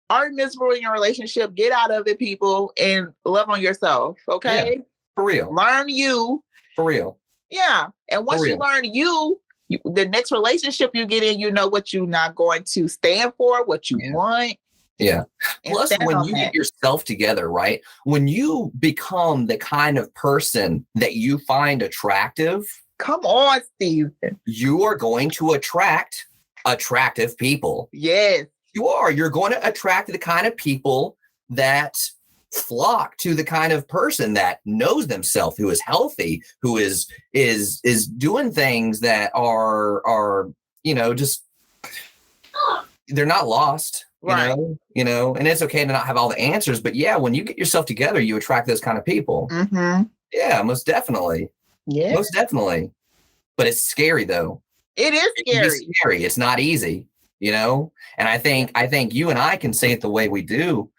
are miserable in your relationship, get out of it, people, and love on yourself. Okay. Yeah, for real. Learn you. For real. Yeah. And once you learn you, the next relationship you get in, you know what you're not going to stand for, what you want. Yeah. Plus, when you get yourself together, right? When you become the kind of person that you find attractive. Come on, Steve. You are going to attract attractive people. Yes. You are. You're going to attract the kind of people that flock to the kind of person that knows themselves, who is healthy, who is doing things that are just, they're not lost, right. you know, and it's okay to not have all the answers, but when you get yourself together, you attract those kind of people. Yeah, most definitely. Yeah, most definitely. But it's scary though. It is scary. It's scary. It's not easy, you know? And I think you and I can say it the way we do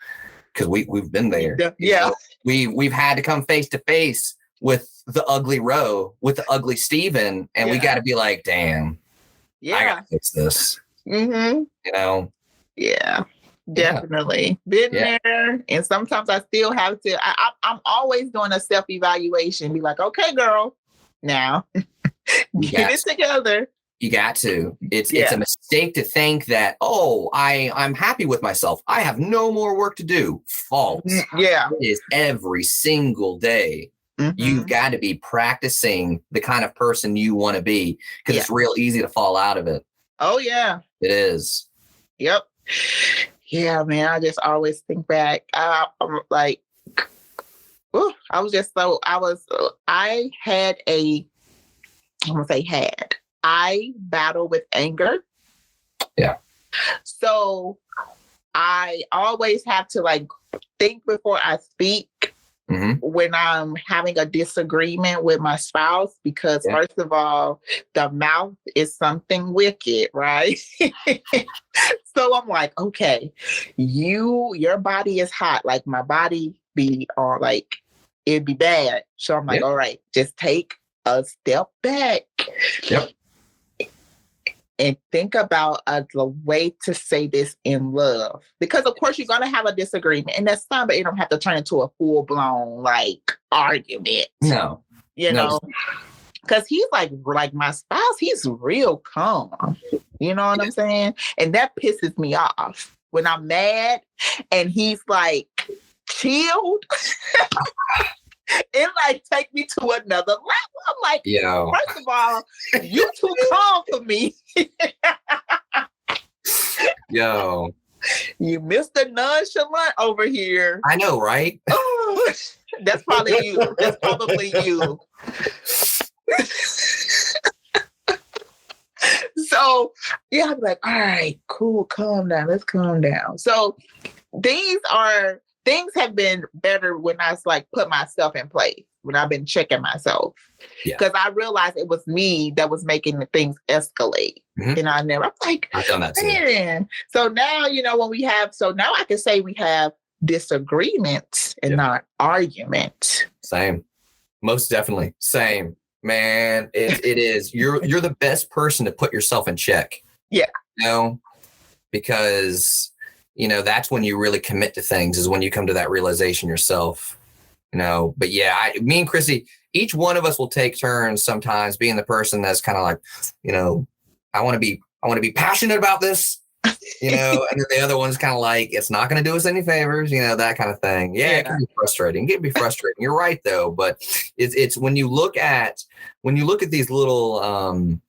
because we've been there. Yeah. We've had to come face to face with the ugly Roe, with the ugly Steven, and we got to be like, damn, I got to fix this. You know? Yeah, definitely. Been there. And sometimes I still have to, I'm always doing a self-evaluation. Be like, okay, girl, now get it together. You got to. It's a mistake to think that, I'm happy with myself. I have no more work to do. False. Yeah. It is every single day. You've got to be practicing the kind of person you want to be because it's real easy to fall out of it. Oh, yeah. It is. Yep. Yeah, man. I just always think back. I'm like, I battle with anger. Yeah. So I always have to think before I speak when I'm having a disagreement with my spouse, because first of all, the mouth is something wicked, right? So I'm like, okay, your body is hot. Like my body be it'd be bad. So I'm like, all right, just take a step back. Yep. And think about the way to say this in love. Because, of course, you're going to have a disagreement. And that's fine, but you don't have to turn into a full-blown, argument. No. You know? Because he's like my spouse, he's real calm. You know what I'm saying? And that pisses me off. When I'm mad and he's, chilled, it, take me to another level. I'm like, first of all, you too calm for me. Yo. You Mr. Nonchalant over here. I know, right? That's probably you. That's probably you. So, I'm like, all right, cool, calm down. Let's calm down. So things have been better when I put myself in place, when I've been checking myself. Because I realized it was me that was making the things escalate. Mm-hmm. And I'm like, I've done that too. Man. So now, now I can say we have disagreements and not arguments. Same. Most definitely. Same. Man, it is. You're the best person to put yourself in check. Yeah. Because, that's when you really commit to things, is when you come to that realization yourself. But me and Chrissy, each one of us will take turns sometimes being the person that's kind of like, I want to be passionate about this, and then the other one's kind of like, it's not going to do us any favors, that kind of thing. Yeah. It can be frustrating. It can be frustrating. You're right though. But it's when you look at these little,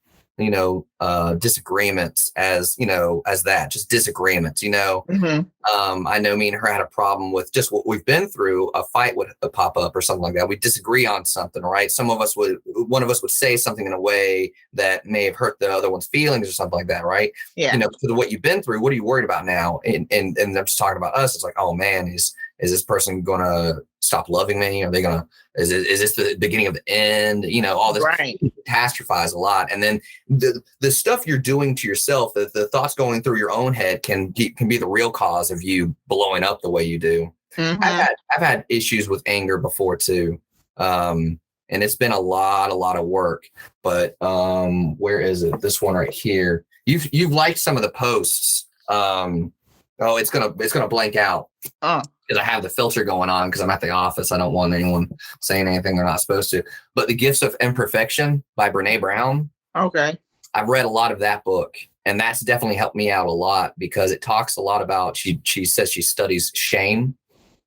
disagreements as that, just disagreements, Mm-hmm. I know me and her had a problem with just what we've been through. A fight would pop up or something like that. We disagree on something, right? One of us would say something in a way that may have hurt the other one's feelings or something like that, right? Yeah. Because of what you've been through, what are you worried about now? And I'm just talking about us. It's like, oh man, is this person going to stop loving me? Are they going to, is this the beginning of the end? All this. Right. Catastrophize a lot. And then the stuff you're doing to yourself, the thoughts going through your own head can be the real cause of you blowing up the way you do. Mm-hmm. I've had issues with anger before too. And it's been a lot of work, but where is it? This one right here. You've liked some of the posts. It's gonna blank out. Because I have the filter going on because I'm at the office. I don't want anyone saying anything they're not supposed to. But The Gifts of Imperfection by Brene Brown. Okay. I've read a lot of that book, and that's definitely helped me out a lot because it talks a lot about, she says she studies shame.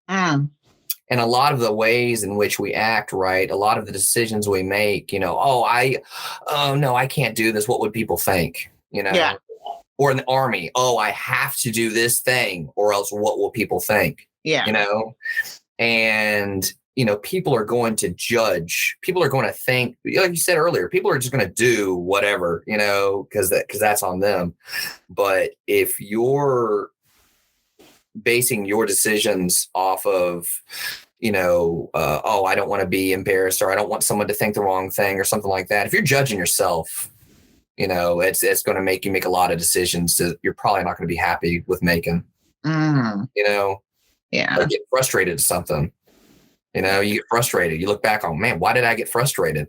And a lot of the ways in which we act, right? A lot of the decisions we make, no, I can't do this. What would people think? Yeah. Or in the army, I have to do this thing or else what will people think? Yeah. And, people are going to judge. People are going to think, like you said earlier, people are just going to do whatever, because that's on them. But if you're basing your decisions off of, I don't want to be embarrassed or I don't want someone to think the wrong thing or something like that. If you're judging yourself, it's going to make you make a lot of decisions that you're probably not going to be happy with making. Yeah. Or get frustrated at something. You get frustrated. You look back on, man, why did I get frustrated?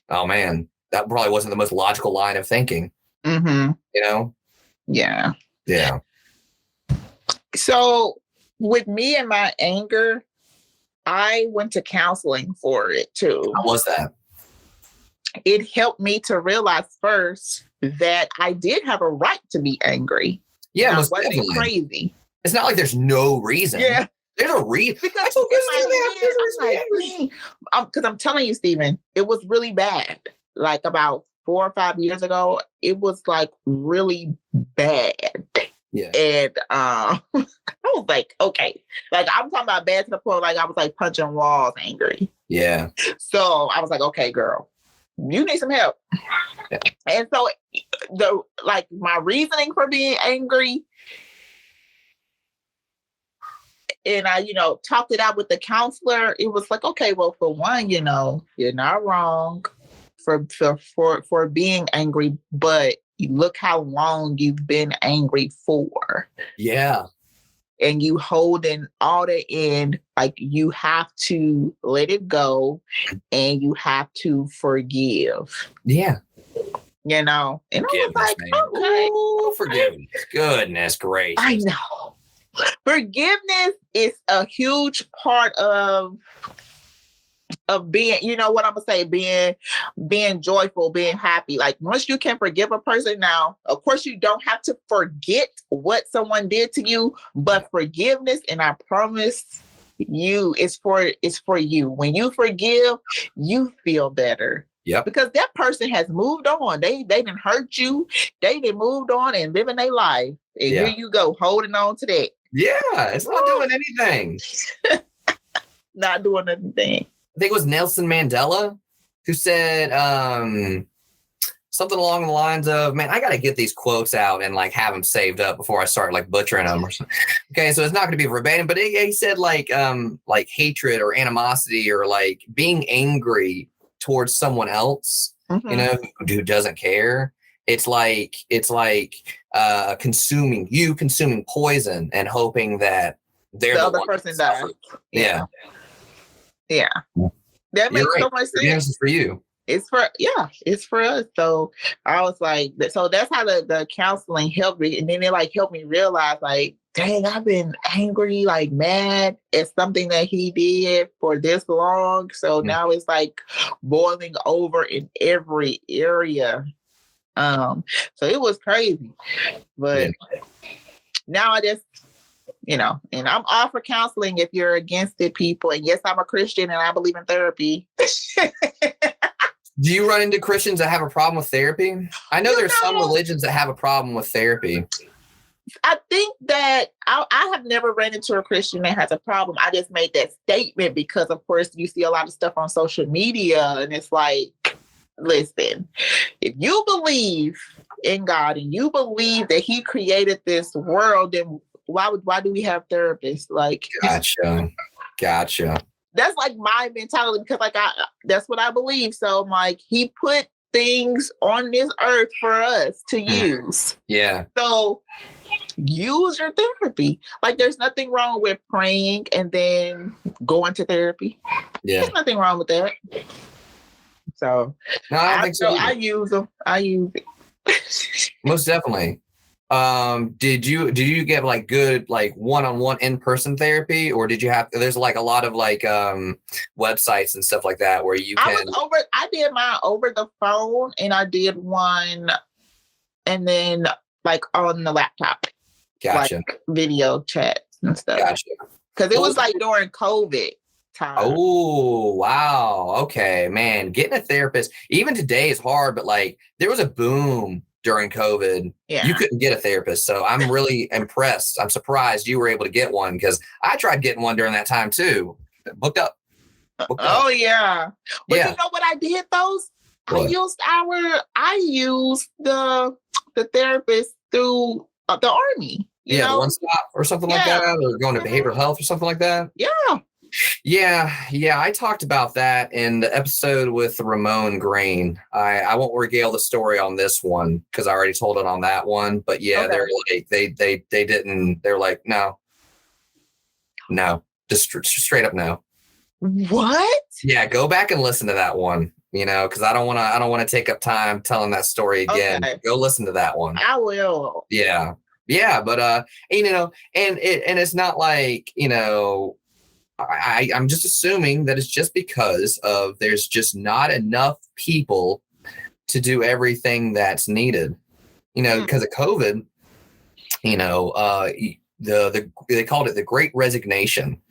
Oh man, that probably wasn't the most logical line of thinking. Mm-hmm. Yeah. Yeah. So with me and my anger, I went to counseling for it too. How was that? It helped me to realize first that I did have a right to be angry. Yeah, I wasn't crazy. It's not like there's no reason. Yeah. There's a reason. Because I'm telling you, Stephen, it was really bad. Like about 4 or 5 years ago, it was really bad. Yeah. And I was like, okay. I'm talking about bad to the point I was punching walls angry. Yeah. So I was like, okay, girl, you need some help. Yeah. And so my reasoning for being angry, and I, talked it out with the counselor. It was like, okay, well, for one, you're not wrong for being angry, but look how long you've been angry for. Yeah. and you holding all that in, like you have to let it go and you have to forgive. Yeah. You know, and I was like, man. okay. Ooh, forgiveness. Goodness gracious. I know. Forgiveness is a huge part of being, you know what I'm gonna say, being joyful, being happy. Like once you can forgive a person now, of course you don't have to forget what someone did to you, but forgiveness, and I promise you, it's for you. When you forgive, you feel better. Yep. Because that person has moved on. They didn't hurt you. They didn't moved on and living their life. And here you go, holding on to that. Yeah, it's not doing anything. Not doing anything. I think it was Nelson Mandela who said something along the lines of, man, I got to get these quotes out and like have them saved up before I start like butchering them or something. Okay, so it's not going to be verbatim, but he said like hatred or animosity or like being angry towards someone else, you know, who doesn't care. It's like consuming poison and hoping that they're the other person dies. Yeah. That makes so much sense. It's for you. It's for us. So I was like, so that's how the counseling helped me. And then it like helped me realize like, dang, I've been angry, like mad at something that he did for this long. So now it's like boiling over in every area. So it was crazy. But now I just, you know, and I'm all for counseling if you're against it, people. And yes, I'm a Christian and I believe in therapy. Do you run into Christians that have a problem with therapy? I know there's some religions that have a problem with therapy. I think that I have never ran into a Christian that has a problem. I just made that statement because, of course, you see a lot of stuff on social media and it's like, listen, if you believe in God and you believe that he created this world, then why do we have therapists? Like, gotcha. That's like my mentality because like that's what I believe. So I'm like, he put things on this earth for us to use. Yeah. So use your therapy. Like there's nothing wrong with praying and then going to therapy. Yeah. There's nothing wrong with that. So no, I don't think so. I use them. I use it. Most definitely. Did you get like good like one-on-one in-person therapy, or did you have there's like a lot of like websites and stuff like that where you can I did mine over the phone and I did one and then like on the laptop. Gotcha. Like video chats and stuff. Gotcha. Because it was like during COVID time. Oh, wow. Okay, man. Getting a therapist, even today is hard, but like there was a boom during COVID. Yeah. You couldn't get a therapist. So I'm really impressed. I'm surprised you were able to get one because I tried getting one during that time too. Booked up. Oh, yeah. But you know what I did, those? What? I used the therapist through the Army. You know? The One Stop or something like that, or going to behavioral health or something like that. Yeah. I talked about that in the episode with Ramon Green. I won't regale the story on this one because I already told it on that one. But yeah, they're like they didn't. They're like no, just straight up no. What? Yeah, go back and listen to that one. You know, because I don't want to take up time telling that story again. Okay. Go listen to that one. I will. Yeah, but you know, and it's not like, you know, I'm just assuming that it's just because of there's just not enough people to do everything that's needed. You know, because of COVID. You know, they called it the Great Resignation.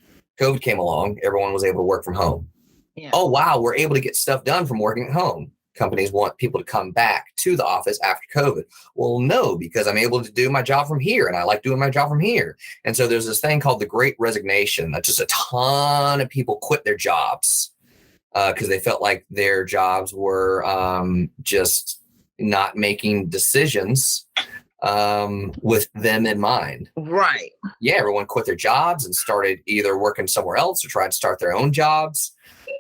COVID came along, everyone was able to work from home. Yeah. Oh, wow, we're able to get stuff done from working at home. Companies want people to come back to the office after COVID. Well, no, because I'm able to do my job from here and I like doing my job from here. And so there's this thing called the Great Resignation that just a ton of people quit their jobs because they felt like their jobs were just not making decisions with them in mind. Right. Yeah, everyone quit their jobs and started either working somewhere else or tried to start their own jobs.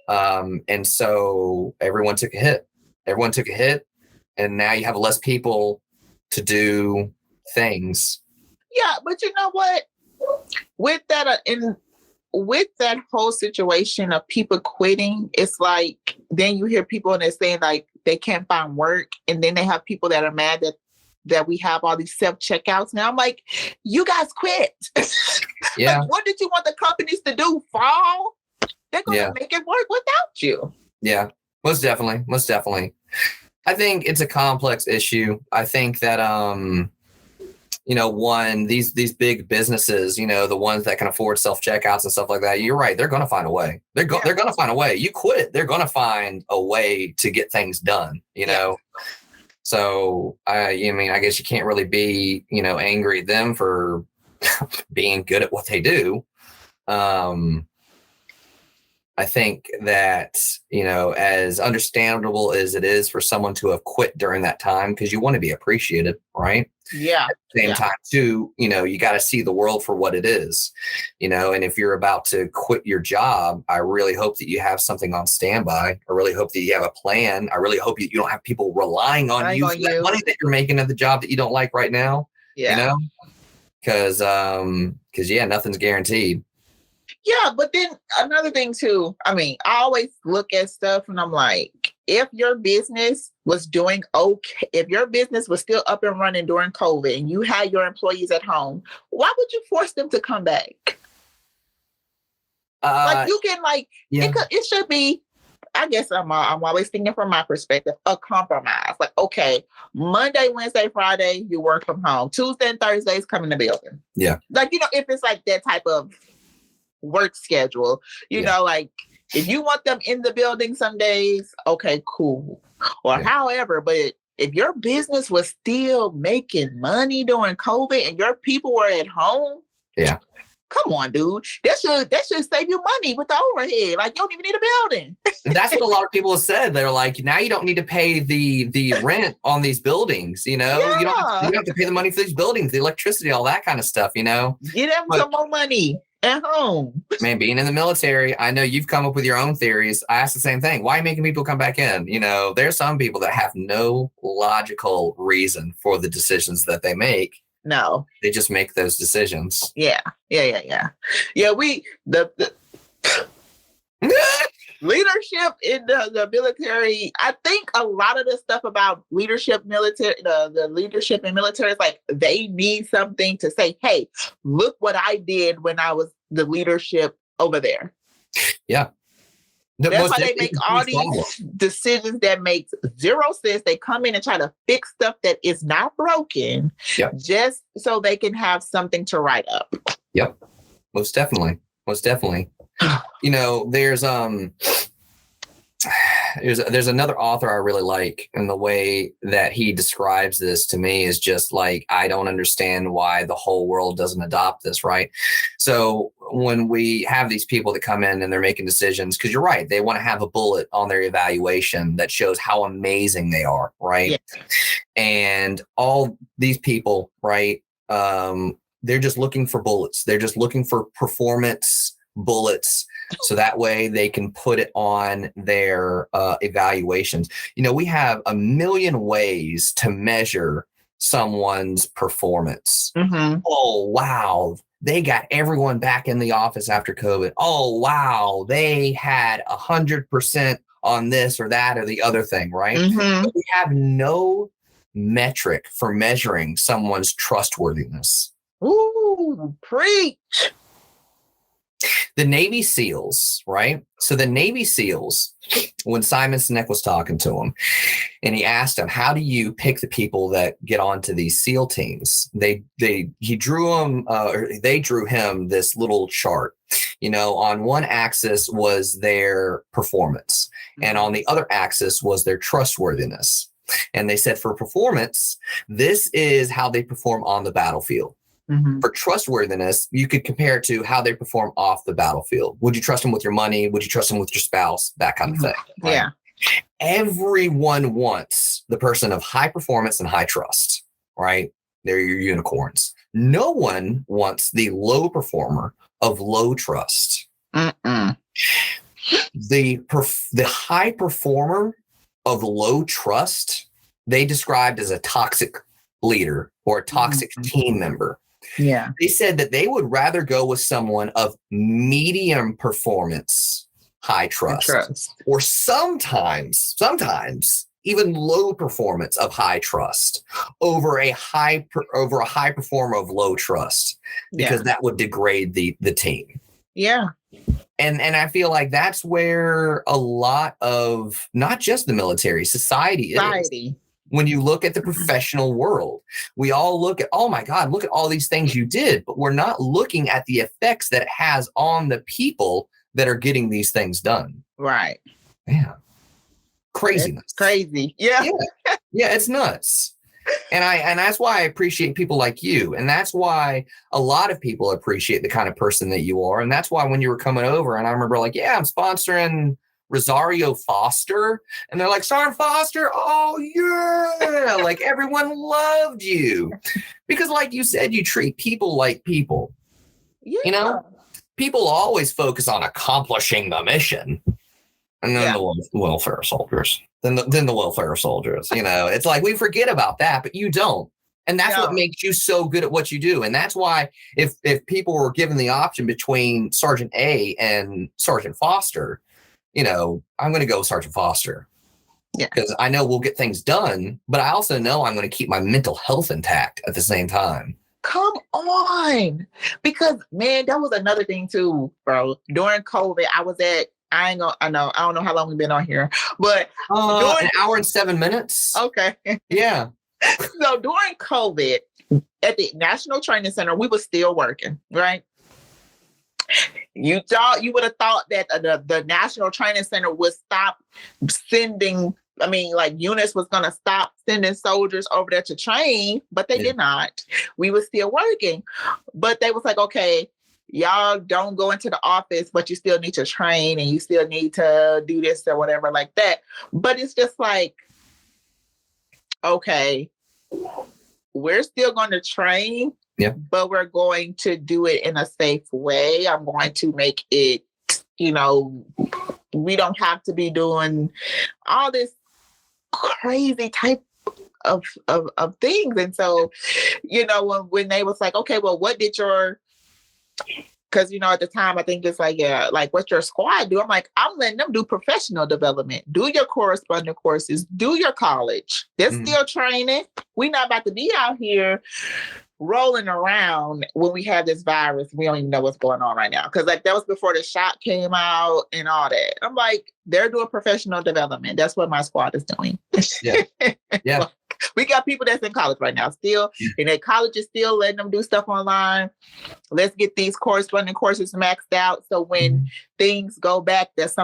And so everyone took a hit. And now you have less people to do things. Yeah, but you know what? with that with that whole situation of people quitting, it's like then you hear people and they're saying like they can't find work, and then they have people that are mad that we have all these self checkouts now. I'm like, you guys quit. Yeah. Like, what did you want the companies to do? Fall? They're going to make it work without you. Yeah, most definitely. Most definitely. I think it's a complex issue. I think that, these big businesses, the ones that can afford self-checkouts and stuff like that, you're right. They're going to find a way. They're going to find a way. You quit, they're going to find a way to get things done, know? So, I guess you can't really be, angry at them for being good at what they do. I think that, as understandable as it is for someone to have quit during that time, because you want to be appreciated, right? Yeah. At the same time, too, you got to see the world for what it is, and if you're about to quit your job, I really hope that you have something on standby. I really hope that you have a plan. I really hope you don't have people relying on you for that money that you're making at the job that you don't like right now, because, nothing's guaranteed. Yeah, but then another thing too, I always look at stuff and I'm like, if your business was doing okay, if your business was still up and running during COVID and you had your employees at home, why would you force them to come back? You can it should be, I guess I'm always thinking from my perspective, a compromise. Like, okay, Monday, Wednesday, Friday, you work from home. Tuesday and Thursdays come in the building. Yeah. If it's like that type of work schedule, like if you want them in the building some days, okay, cool. Or however, but if your business was still making money during COVID and your people were at home, come on, dude. That should save you money with the overhead. Like, you don't even need a building. And that's what a lot of people have said. They're like, now you don't need to pay the rent on these buildings, you don't have to pay the money for these buildings, the electricity, all that kind of stuff, Get them some more money at home. Man, being in the military, I know you've come up with your own theories. I ask the same thing. Why are you making people come back in? There's some people that have no logical reason for the decisions that they make. No. They just make those decisions. Yeah. Yeah, the leadership in the military, I think a lot of the stuff about leadership military, the leadership in military is like they need something to say, hey, look what I did when I was the leadership over there. Yeah. That's why they make all these decisions that make zero sense. They come in and try to fix stuff that is not broken just so they can have something to write up. Yep. Most definitely. There's another author I really like, and the way that he describes this to me is just like, I don't understand why the whole world doesn't adopt this, right? So when we have these people that come in and they're making decisions, because you're right, they want to have a bullet on their evaluation that shows how amazing they are, right? Yeah. And all these people, right, they're just looking for bullets. They're just looking for performance bullets, so that way they can put it on their evaluations. We have a million ways to measure someone's performance. Mm-hmm. Oh, wow. They got everyone back in the office after COVID. Oh, wow. They had 100% on this or that or the other thing, right? Mm-hmm. But we have no metric for measuring someone's trustworthiness. Ooh, preach. The Navy SEALs, right? So the Navy SEALs, when Simon Sinek was talking to him, and he asked him, how do you pick the people that get onto these SEAL teams? They drew him this little chart. On one axis was their performance, and on the other axis was their trustworthiness. And they said, for performance, this is how they perform on the battlefield. Mm-hmm. For trustworthiness, you could compare it to how they perform off the battlefield. Would you trust them with your money? Would you trust them with your spouse? That kind of thing. Right? Yeah. Everyone wants the person of high performance and high trust, right? They're your unicorns. No one wants the low performer of low trust. Mm-mm. The high performer of low trust, they described as a toxic leader or a toxic team member. Yeah. They said that they would rather go with someone of medium performance, high trust, or sometimes even low performance of high trust over a high performer of low trust, because that would degrade the team. Yeah. And I feel like that's where a lot of not just the military, society is. When you look at the professional world, we all look at, oh my God, look at all these things you did, but we're not looking at the effects that it has on the people that are getting these things done. Right. Yeah. Craziness. It's crazy. Yeah. Yeah, it's nuts. And that's why I appreciate people like you. And that's why a lot of people appreciate the kind of person that you are. And that's why when you were coming over, and I remember like, yeah, I'm sponsoring Roszario Foster. And they're like, Sergeant Foster, oh yeah. Like everyone loved you. Because like you said, you treat people like people. Yeah. You know, people always focus on accomplishing the mission. And then the welfare soldiers. Then the welfare soldiers. You know, it's like we forget about that, but you don't. And that's what makes you so good at what you do. And that's why if people were given the option between Sergeant A and Sergeant Foster, you know, I'm going to go with Sergeant Foster. Yeah. Because I know we'll get things done, but I also know I'm going to keep my mental health intact at the same time. Come on. Because, man, that was another thing too, bro. During COVID, I was at, I don't know how long we've been on here, but an hour and 7 minutes. Okay. Yeah. So during COVID, at the National Training Center, we were still working, right? You would have thought that the National Training Center would stop sending, units was going to stop sending soldiers over there to train, but they did not. We were still working. But they was like, okay, y'all don't go into the office, but you still need to train and you still need to do this or whatever like that. But it's just like, okay, we're still going to train, but we're going to do it in a safe way. I'm going to make it, we don't have to be doing all this crazy type of things. And so, when they was like, okay, well, what did because, at the time, I think it's like, what's your squad do? I'm like, I'm letting them do professional development. Do your corresponding courses. Do your college. They're still training. We're not about to be out here rolling around when we have this virus. We don't even know what's going on right now. Because, that was before the shot came out and all that. I'm like, they're doing professional development. That's what my squad is doing. Yeah. We got people that's in college right now still, and their college is still letting them do stuff online. Let's get these corresponding courses maxed out. So when things go back, there's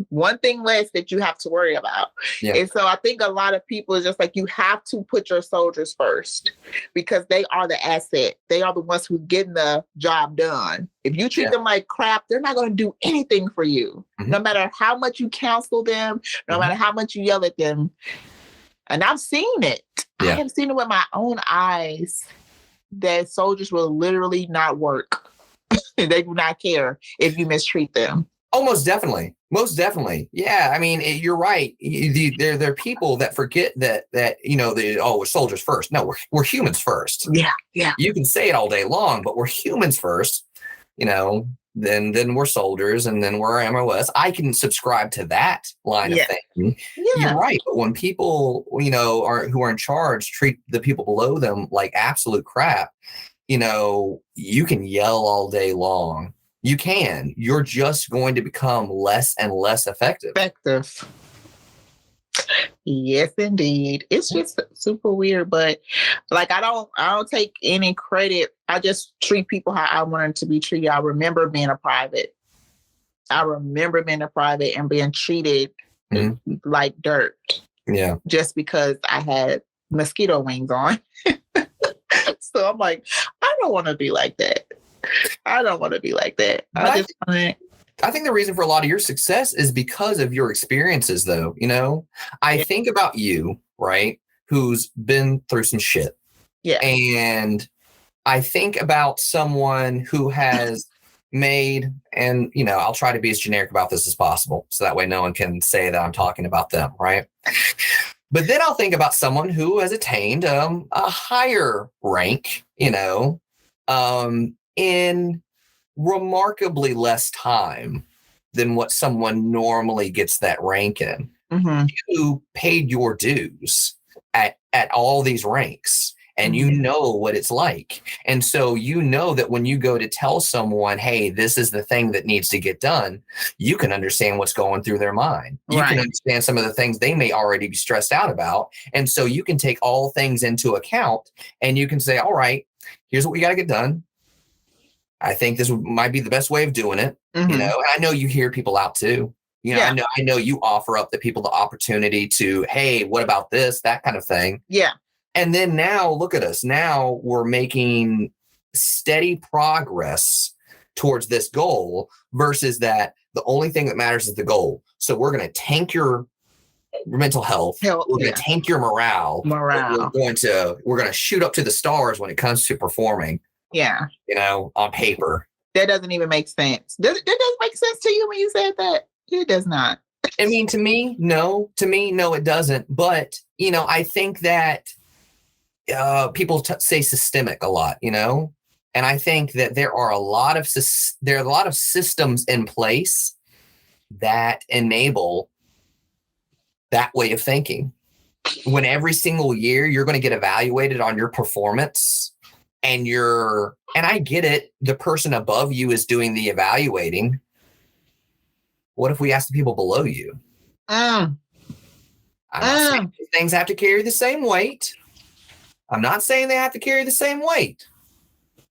one thing less that you have to worry about. Yeah. And so I think a lot of people is just like, you have to put your soldiers first because they are the asset. They are the ones who's getting the job done. If you treat them like crap, they're not going to do anything for you. No matter how much you counsel them, no matter how much you yell at them. And I've seen it. I have seen it with my own eyes that soldiers will literally not work. They do not care if you mistreat them. Oh, most definitely. Most definitely. Yeah. I mean, you're right. There are people that forget that we're soldiers first. No, we're humans first. Yeah. Yeah. You can say it all day long, but we're humans first. Then we're soldiers, and then we're MOS. I can subscribe to that line of thinking. Yeah. You're right. But when people, who are in charge treat the people below them like absolute crap, you can yell all day long. You can. You're just going to become less and less effective. Yes, indeed. It's just super weird, but I don't take any credit. I just treat people how I want them to be treated. I remember being a private and being treated like dirt. Yeah. Just because I had mosquito wings on. So I'm like, I don't want to be like that. I think the reason for a lot of your success is because of your experiences, though. I think about you, right, who's been through some shit. Yeah. And I think about someone who has made, and, I'll try to be as generic about this as possible. So that way no one can say that I'm talking about them, right? But then I'll think about someone who has attained a higher rank, in remarkably less time than what someone normally gets that rank in. Mm-hmm. You paid your dues at all these ranks, and you know what it's like. And so you know that when you go to tell someone, hey, this is the thing that needs to get done, you can understand what's going through their mind. You can understand some of the things they may already be stressed out about. And so you can take all things into account, and you can say, all right, here's what we got to get done. I think this might be the best way of doing it. You know, and I know you hear people out too. You know, I know you offer up the people the opportunity to, hey, what about this, that kind of thing. Yeah. And then now look at us. Now we're making steady progress towards this goal versus that the only thing that matters is the goal. So we're going to tank your mental health. We're going to tank your morale. We're going to shoot up to the stars when it comes to performing. Yeah. You know, on paper. That doesn't even make sense. Does it make sense to you when you said that? It does not. I mean, to me, no, it doesn't. But, you know, I think that people say systemic a lot, you know, and I think that there are a lot of systems in place that enable that way of thinking. When every single year you're going to get evaluated on your performance, and I get it, the person above you is doing the evaluating. What if we ask the people below you? I'm not saying things have to carry the same weight. I'm not saying they have to carry the same weight.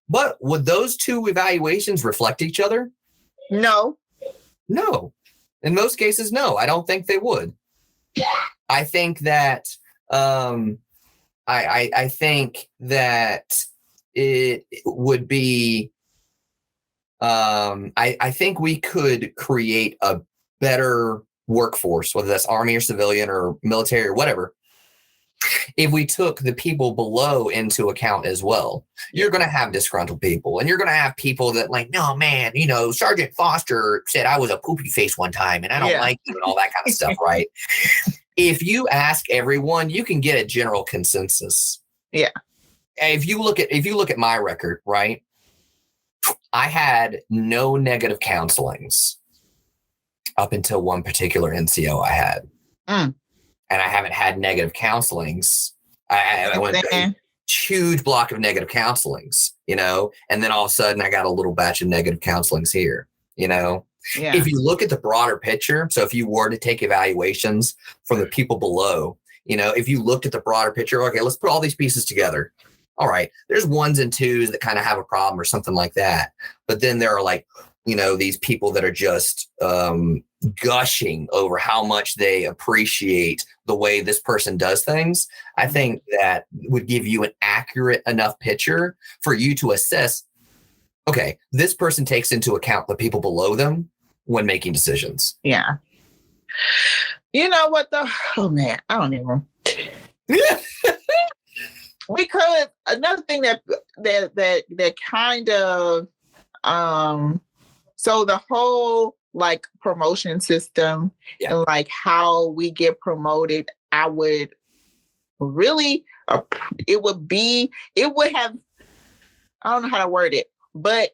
But would those two evaluations reflect each other? No. In most cases, no. I don't think they would. I think that I think that it would be I think we could create a better workforce, whether that's Army or civilian or military or whatever, if we took the people below into account as well. You're going to have disgruntled people, and you're going to have people that like, no, man, you know, Sergeant Foster said I was a poopy face one time and I don't like you and all that kind of stuff, right? If you ask everyone, you can get a general consensus. Yeah. If you look at my record, right? I had no negative counselings up until one particular NCO I had. And I haven't had negative counselings. I went through a huge block of negative counselings, you know, and then all of a sudden I got a little batch of negative counselings here, you know. Yeah. If you look at the broader picture, so if you were to take evaluations from the people below, you know, if you looked at the broader picture, okay, let's put all these pieces together. All right, there's ones and twos that kind of have a problem or something like that. But then there are like, you know, these people that are just gushing over how much they appreciate the way this person does things. I think that would give you an accurate enough picture for you to assess, okay, this person takes into account the people below them when making decisions. Yeah. You know what though? Oh man, I don't even. Because another thing that kind of so the whole like promotion system and like how we get promoted, I would really it would have, I don't know how to word it, but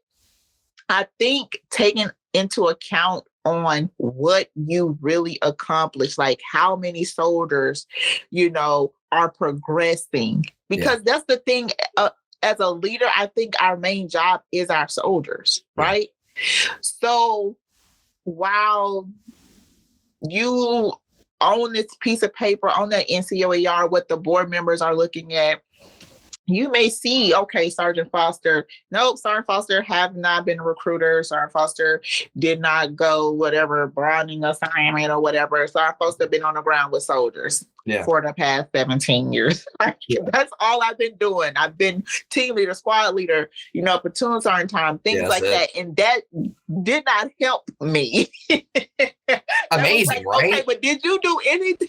I think taking into account on what you really accomplished, like how many soldiers, you know, are progressing. Because that's the thing, as a leader, I think our main job is our soldiers, right? So while you own this piece of paper, on that NCOER, what the board members are looking at, you may see, okay, Sergeant Foster have not been a recruiter. Sergeant Foster did not go whatever Browning assignment or whatever. Sergeant Foster been on the ground with soldiers for the past 17 years. That's all I've been doing. I've been team leader, squad leader, you know, platoon sergeant time, things like that. And that did not help me. Amazing, right? Okay, but did you do anything?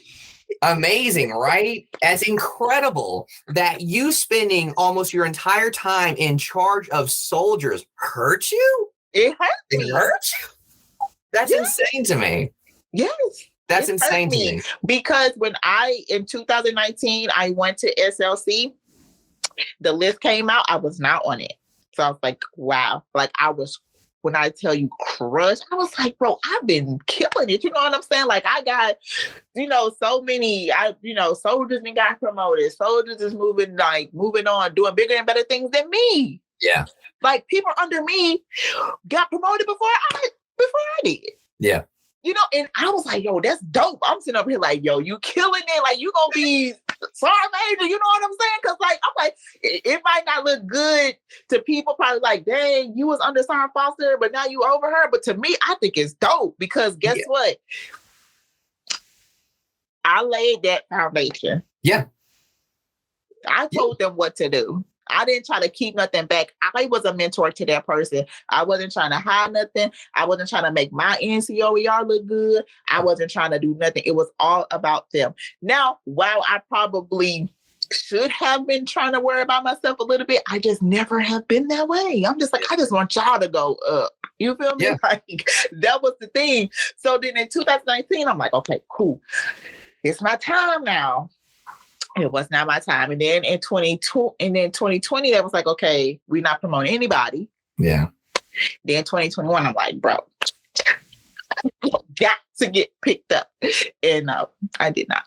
Amazing, right? That's incredible that you spending almost your entire time in charge of soldiers hurt you? It hurt me. It hurt you? That's insane to me. Yes. That's insane to me. Because when in 2019, I went to SLC, the list came out, I was not on it. So I was like, wow. Like I was, when I tell you crushed, I was like, bro, I've been killing it. You know what I'm saying? Like I got, so many, soldiers and got promoted. Soldiers is moving on, doing bigger and better things than me. Yeah. Like people under me got promoted before I did. Yeah. And I was like, yo, that's dope. I'm sitting up here like, yo, you killing it. Like you gonna be Sergeant Major, you know what I'm saying? Because like, I'm like, it might not look good to people, probably like, dang, you was under Sergeant Foster, but now you over her. But to me, I think it's dope because guess what? I laid that foundation. Yeah. I told them what to do. I didn't try to keep nothing back. I was a mentor to that person. I wasn't trying to hide nothing. I wasn't trying to make my NCOER look good. I wasn't trying to do nothing. It was all about them. Now, while I probably should have been trying to worry about myself a little bit, I just never have been that way. I'm just like, I just want y'all to go up. You feel me? Yeah. Like that was the thing. So then in 2019, I'm like, okay, cool. It's my time now. It was not my time. And then in 2020, that was like, okay, we're not promoting anybody. Yeah. Then 2021, I'm like, bro, got to get picked up. And I did not.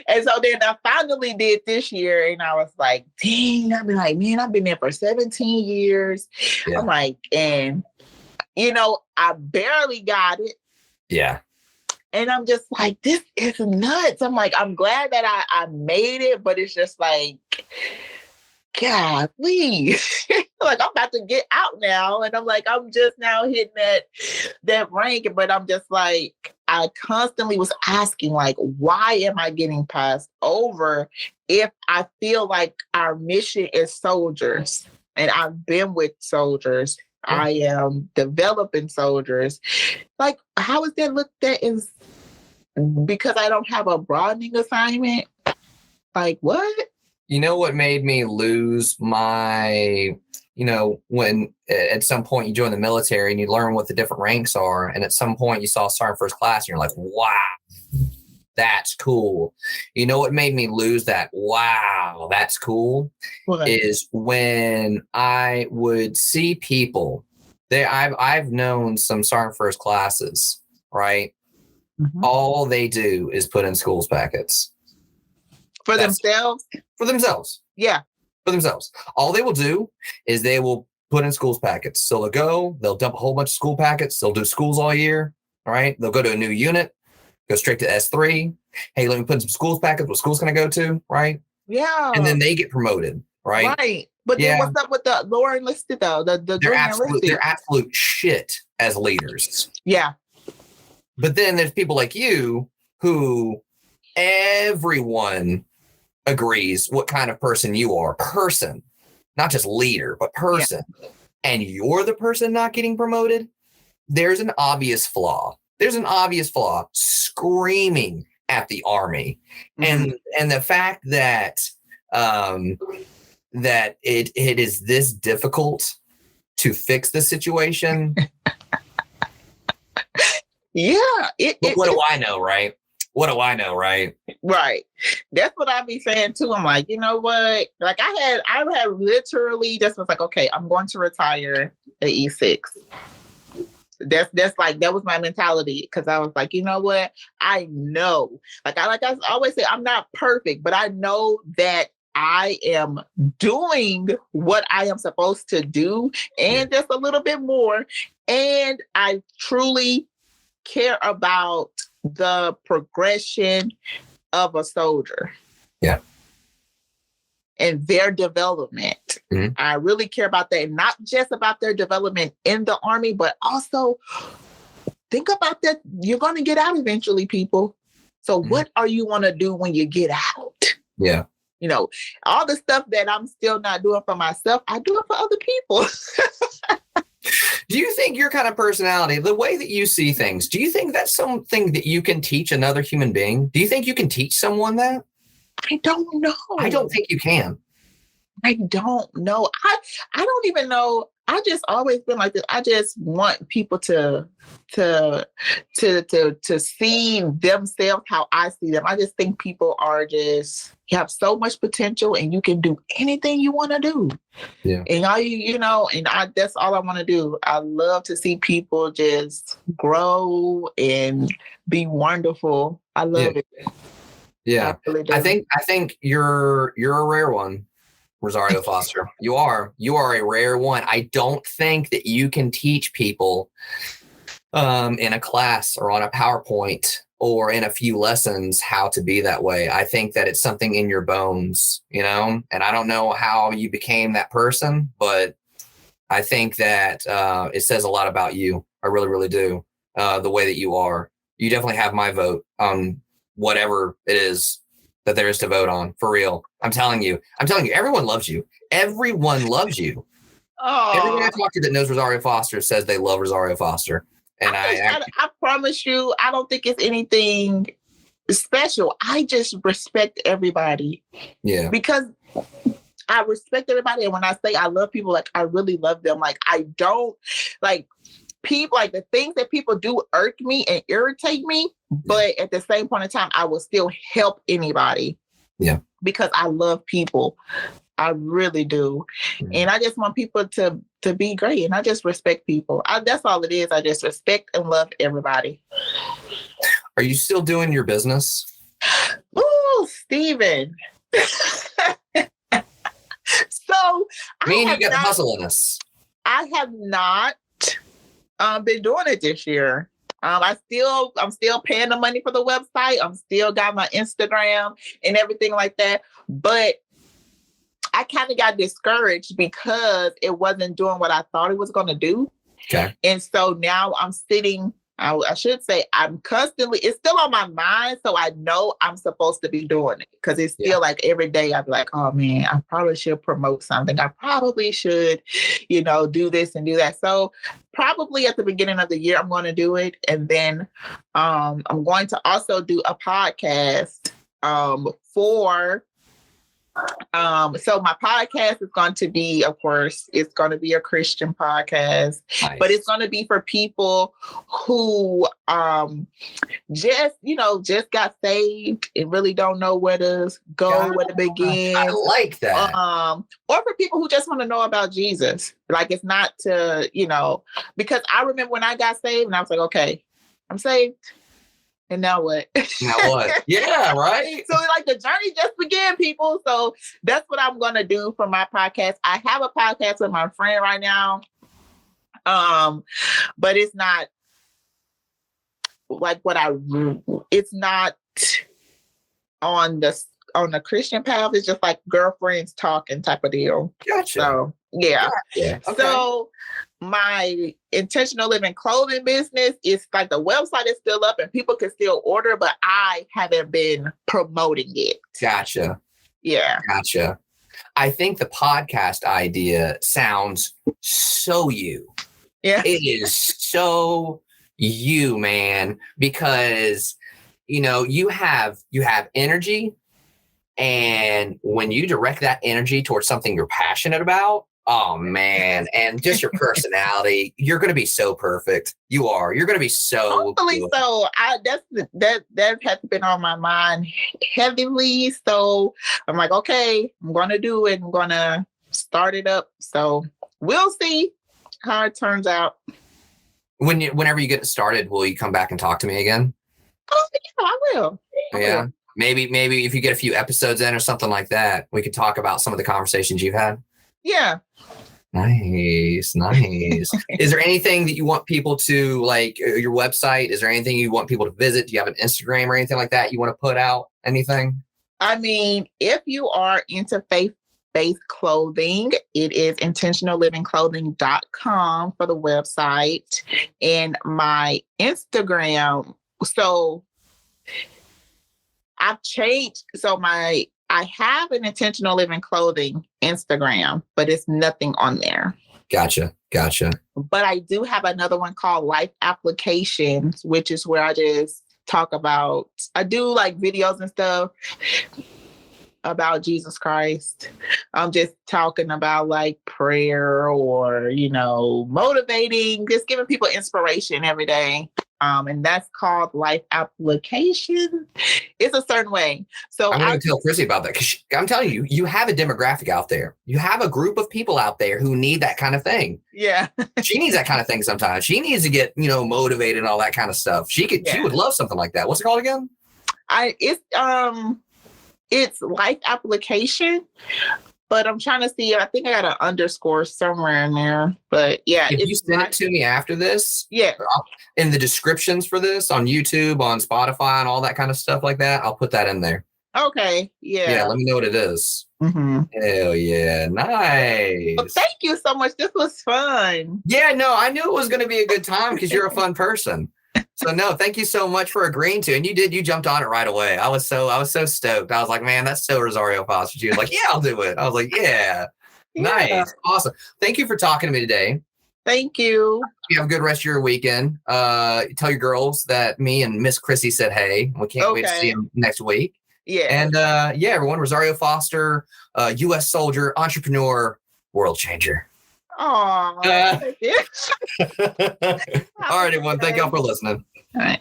And so then I finally did this year. And I was like, dang, I've been like, man, I've been there for 17 years. Yeah. I'm like, and, I barely got it. Yeah. And I'm just like, this is nuts. I'm like, I'm glad that I made it, but it's just like, God, please. Like, I'm about to get out now. And I'm like, I'm just now hitting that rank. But I'm just like, I constantly was asking, like, why am I getting passed over if I feel like our mission is soldiers? And I've been with soldiers. I am developing soldiers. Like, how is that looked at as because I don't have a broadening assignment? Like, what? You know what made me lose my, when at some point you join the military and you learn what the different ranks are. And at some point you saw Sergeant First Class and you're like, wow, that's cool. You know what made me lose that? Wow, that's cool. What? Is when I would see people. I've known some Sergeant First Classes, right? Mm-hmm. All they do is put in schools packets. For themselves? For themselves. Yeah. For themselves. All they will do is they will put in schools packets. So they'll dump a whole bunch of school packets. They'll do schools all year. All right. They'll go to a new unit, go straight to S3. Hey, let me put in some schools packets. What school's going to go to? Right. Yeah. And then they get promoted. Right. Right. But then what's up with the lower enlisted though? They're absolute shit as leaders. Yeah. But then there's people like you who everyone agrees what kind of person you are. Person, not just leader, but person. Yeah. And you're the person not getting promoted. There's an obvious flaw. There's an obvious flaw screaming at the Army. Mm-hmm. And the fact that that it is this difficult to fix the situation. Yeah. What do I know, right? What do I know, right? Right. That's what I be saying too. I'm like, you know what? Like I had literally just was like, okay, I'm going to retire at E6. That's like, that was my mentality. Cause I was like, you know what? I know, like I always say, I'm not perfect, but I know that I am doing what I am supposed to do and just a little bit more. And I truly care about the progression of a soldier. Yeah. And their development. Mm-hmm. I really care about that. And not just about their development in the Army, but also think about that. You're going to get out eventually, people. So what are you going to do when you get out? Yeah. All the stuff that I'm still not doing for myself, I do it for other people. Do you think your kind of personality, the way that you see things, do you think that's something that you can teach another human being? Do you think you can teach someone that? I don't know. I don't think you can. I don't know. I don't even know. I just always been like this. I just want people to see themselves how I see them. I just think people are just you have so much potential and you can do anything you want to do. Yeah. And all that's all I want to do. I love to see people just grow and be wonderful. I love it. Yeah. I really do. I think you're a rare one, Roszario Foster. You are a rare one. I don't think that you can teach people in a class or on a PowerPoint or in a few lessons how to be that way. I think that it's something in your bones, and I don't know how you became that person, but I think that it says a lot about you. I really, really do. The way that you are. You definitely have my vote on whatever it is that there is to vote on, for real. I'm telling you, everyone loves you. Everyone loves you. Oh. Everyone I talk to that knows Roszario Foster says they love Roszario Foster. And I promise you, I don't think it's anything special. I just respect everybody. Yeah. Because I respect everybody. And when I say I love people, like I really love them. Like I don't like people, like the things that people do irk me and irritate me. But at the same point in time, I will still help anybody. Yeah. Because I love people. I really do. And I just want people to be great. And I just respect people. That's all it is. I just respect and love everybody. Are you still doing your business? Oh, Steven. So you got the hustle in us. I have not been doing it this year. I'm still paying the money for the website. I'm still got my Instagram and everything like that. But I kind of got discouraged because it wasn't doing what I thought it was going to do. Okay. And so now I'm sitting, I should say I'm constantly, it's still on my mind. So I know I'm supposed to be doing it because it's still like every day I'd be like, oh man, I probably should promote something. I probably should, do this and do that. So probably at the beginning of the year, I'm going to do it. And then I'm going to also do a podcast so my podcast is going to be, of course, it's going to be a Christian podcast, nice. But it's going to be for people who just got saved and really don't know where to go, where to begin. I like that. Or for people who just want to know about Jesus. Like it's not to, because I remember when I got saved and I was like, okay, I'm saved. And now what? Yeah, right. So like the journey just began, people. So that's what I'm going to do for my podcast. I have a podcast with my friend right now. But it's not like it's not on the Christian path. It's just like girlfriends talking type of deal. Gotcha. So yeah. Gotcha. Okay. So my intentional living clothing business is like the website is still up and people can still order, but I haven't been promoting it. Gotcha. Yeah. Gotcha. I think the podcast idea sounds so you. Yeah. It is so you, man, because you have energy, and when you direct that energy towards something you're passionate about, oh man, and just your personality, you're going to be so perfect. You're going to be so hopefully good. So that has been on my mind heavily. So I'm like, okay, I'm going to do it. I'm going to start it up. So we'll see how it turns out. Whenever you get started, will you come back and talk to me again? Oh yeah, I will. Yeah. Maybe if you get a few episodes in or something like that, we could talk about some of the conversations you've had. Yeah. Nice. Is there anything that you want people to like, your website? Is there anything you want people to visit? Do you have an Instagram or anything like that you want to put out? Anything? I mean, if you are into faith-based clothing, it is intentionallivingclothing.com for the website. And my Instagram, so I've changed. So I have an Intentional Living Clothing Instagram, but it's nothing on there. Gotcha. But I do have another one called Life Applications, which is where I just talk about, I do like videos and stuff about Jesus Christ. I'm just talking about like prayer or, motivating, just giving people inspiration every day. and that's called Life Application. It's a certain way. So I'm going to tell Chrissy about that, because I'm telling you, you have a demographic out there. You have a group of people out there who need that kind of thing. Yeah. She needs that kind of thing sometimes. She needs to get, motivated and all that kind of stuff. She would love something like that. What's it called again? It's Life Application, but I'm trying to see. I think I got an underscore somewhere in there. But yeah, if you send it to me after this, in the descriptions for this on YouTube, on Spotify, and all that kind of stuff like that, I'll put that in there. Okay. Yeah. Yeah. Let me know what it is. Mm-hmm. Hell yeah. Nice. Well, thank you so much. This was fun. Yeah, no, I knew it was going to be a good time because you're a fun person. So no, thank you so much for agreeing to, and you jumped on it right away. I was so stoked. I was like, man, that's so Roszario Foster. She was like, yeah, I'll do it. I was like, yeah. Nice. Awesome. Thank you for talking to me today. Thank you. You have a good rest of your weekend. Tell your girls that me and Miss Chrissy said hey. We can't wait to see them next week. Yeah. And everyone, Roszario Foster, U.S. soldier, entrepreneur, world changer. Aw. All right, everyone. Thank y'all for listening. All right.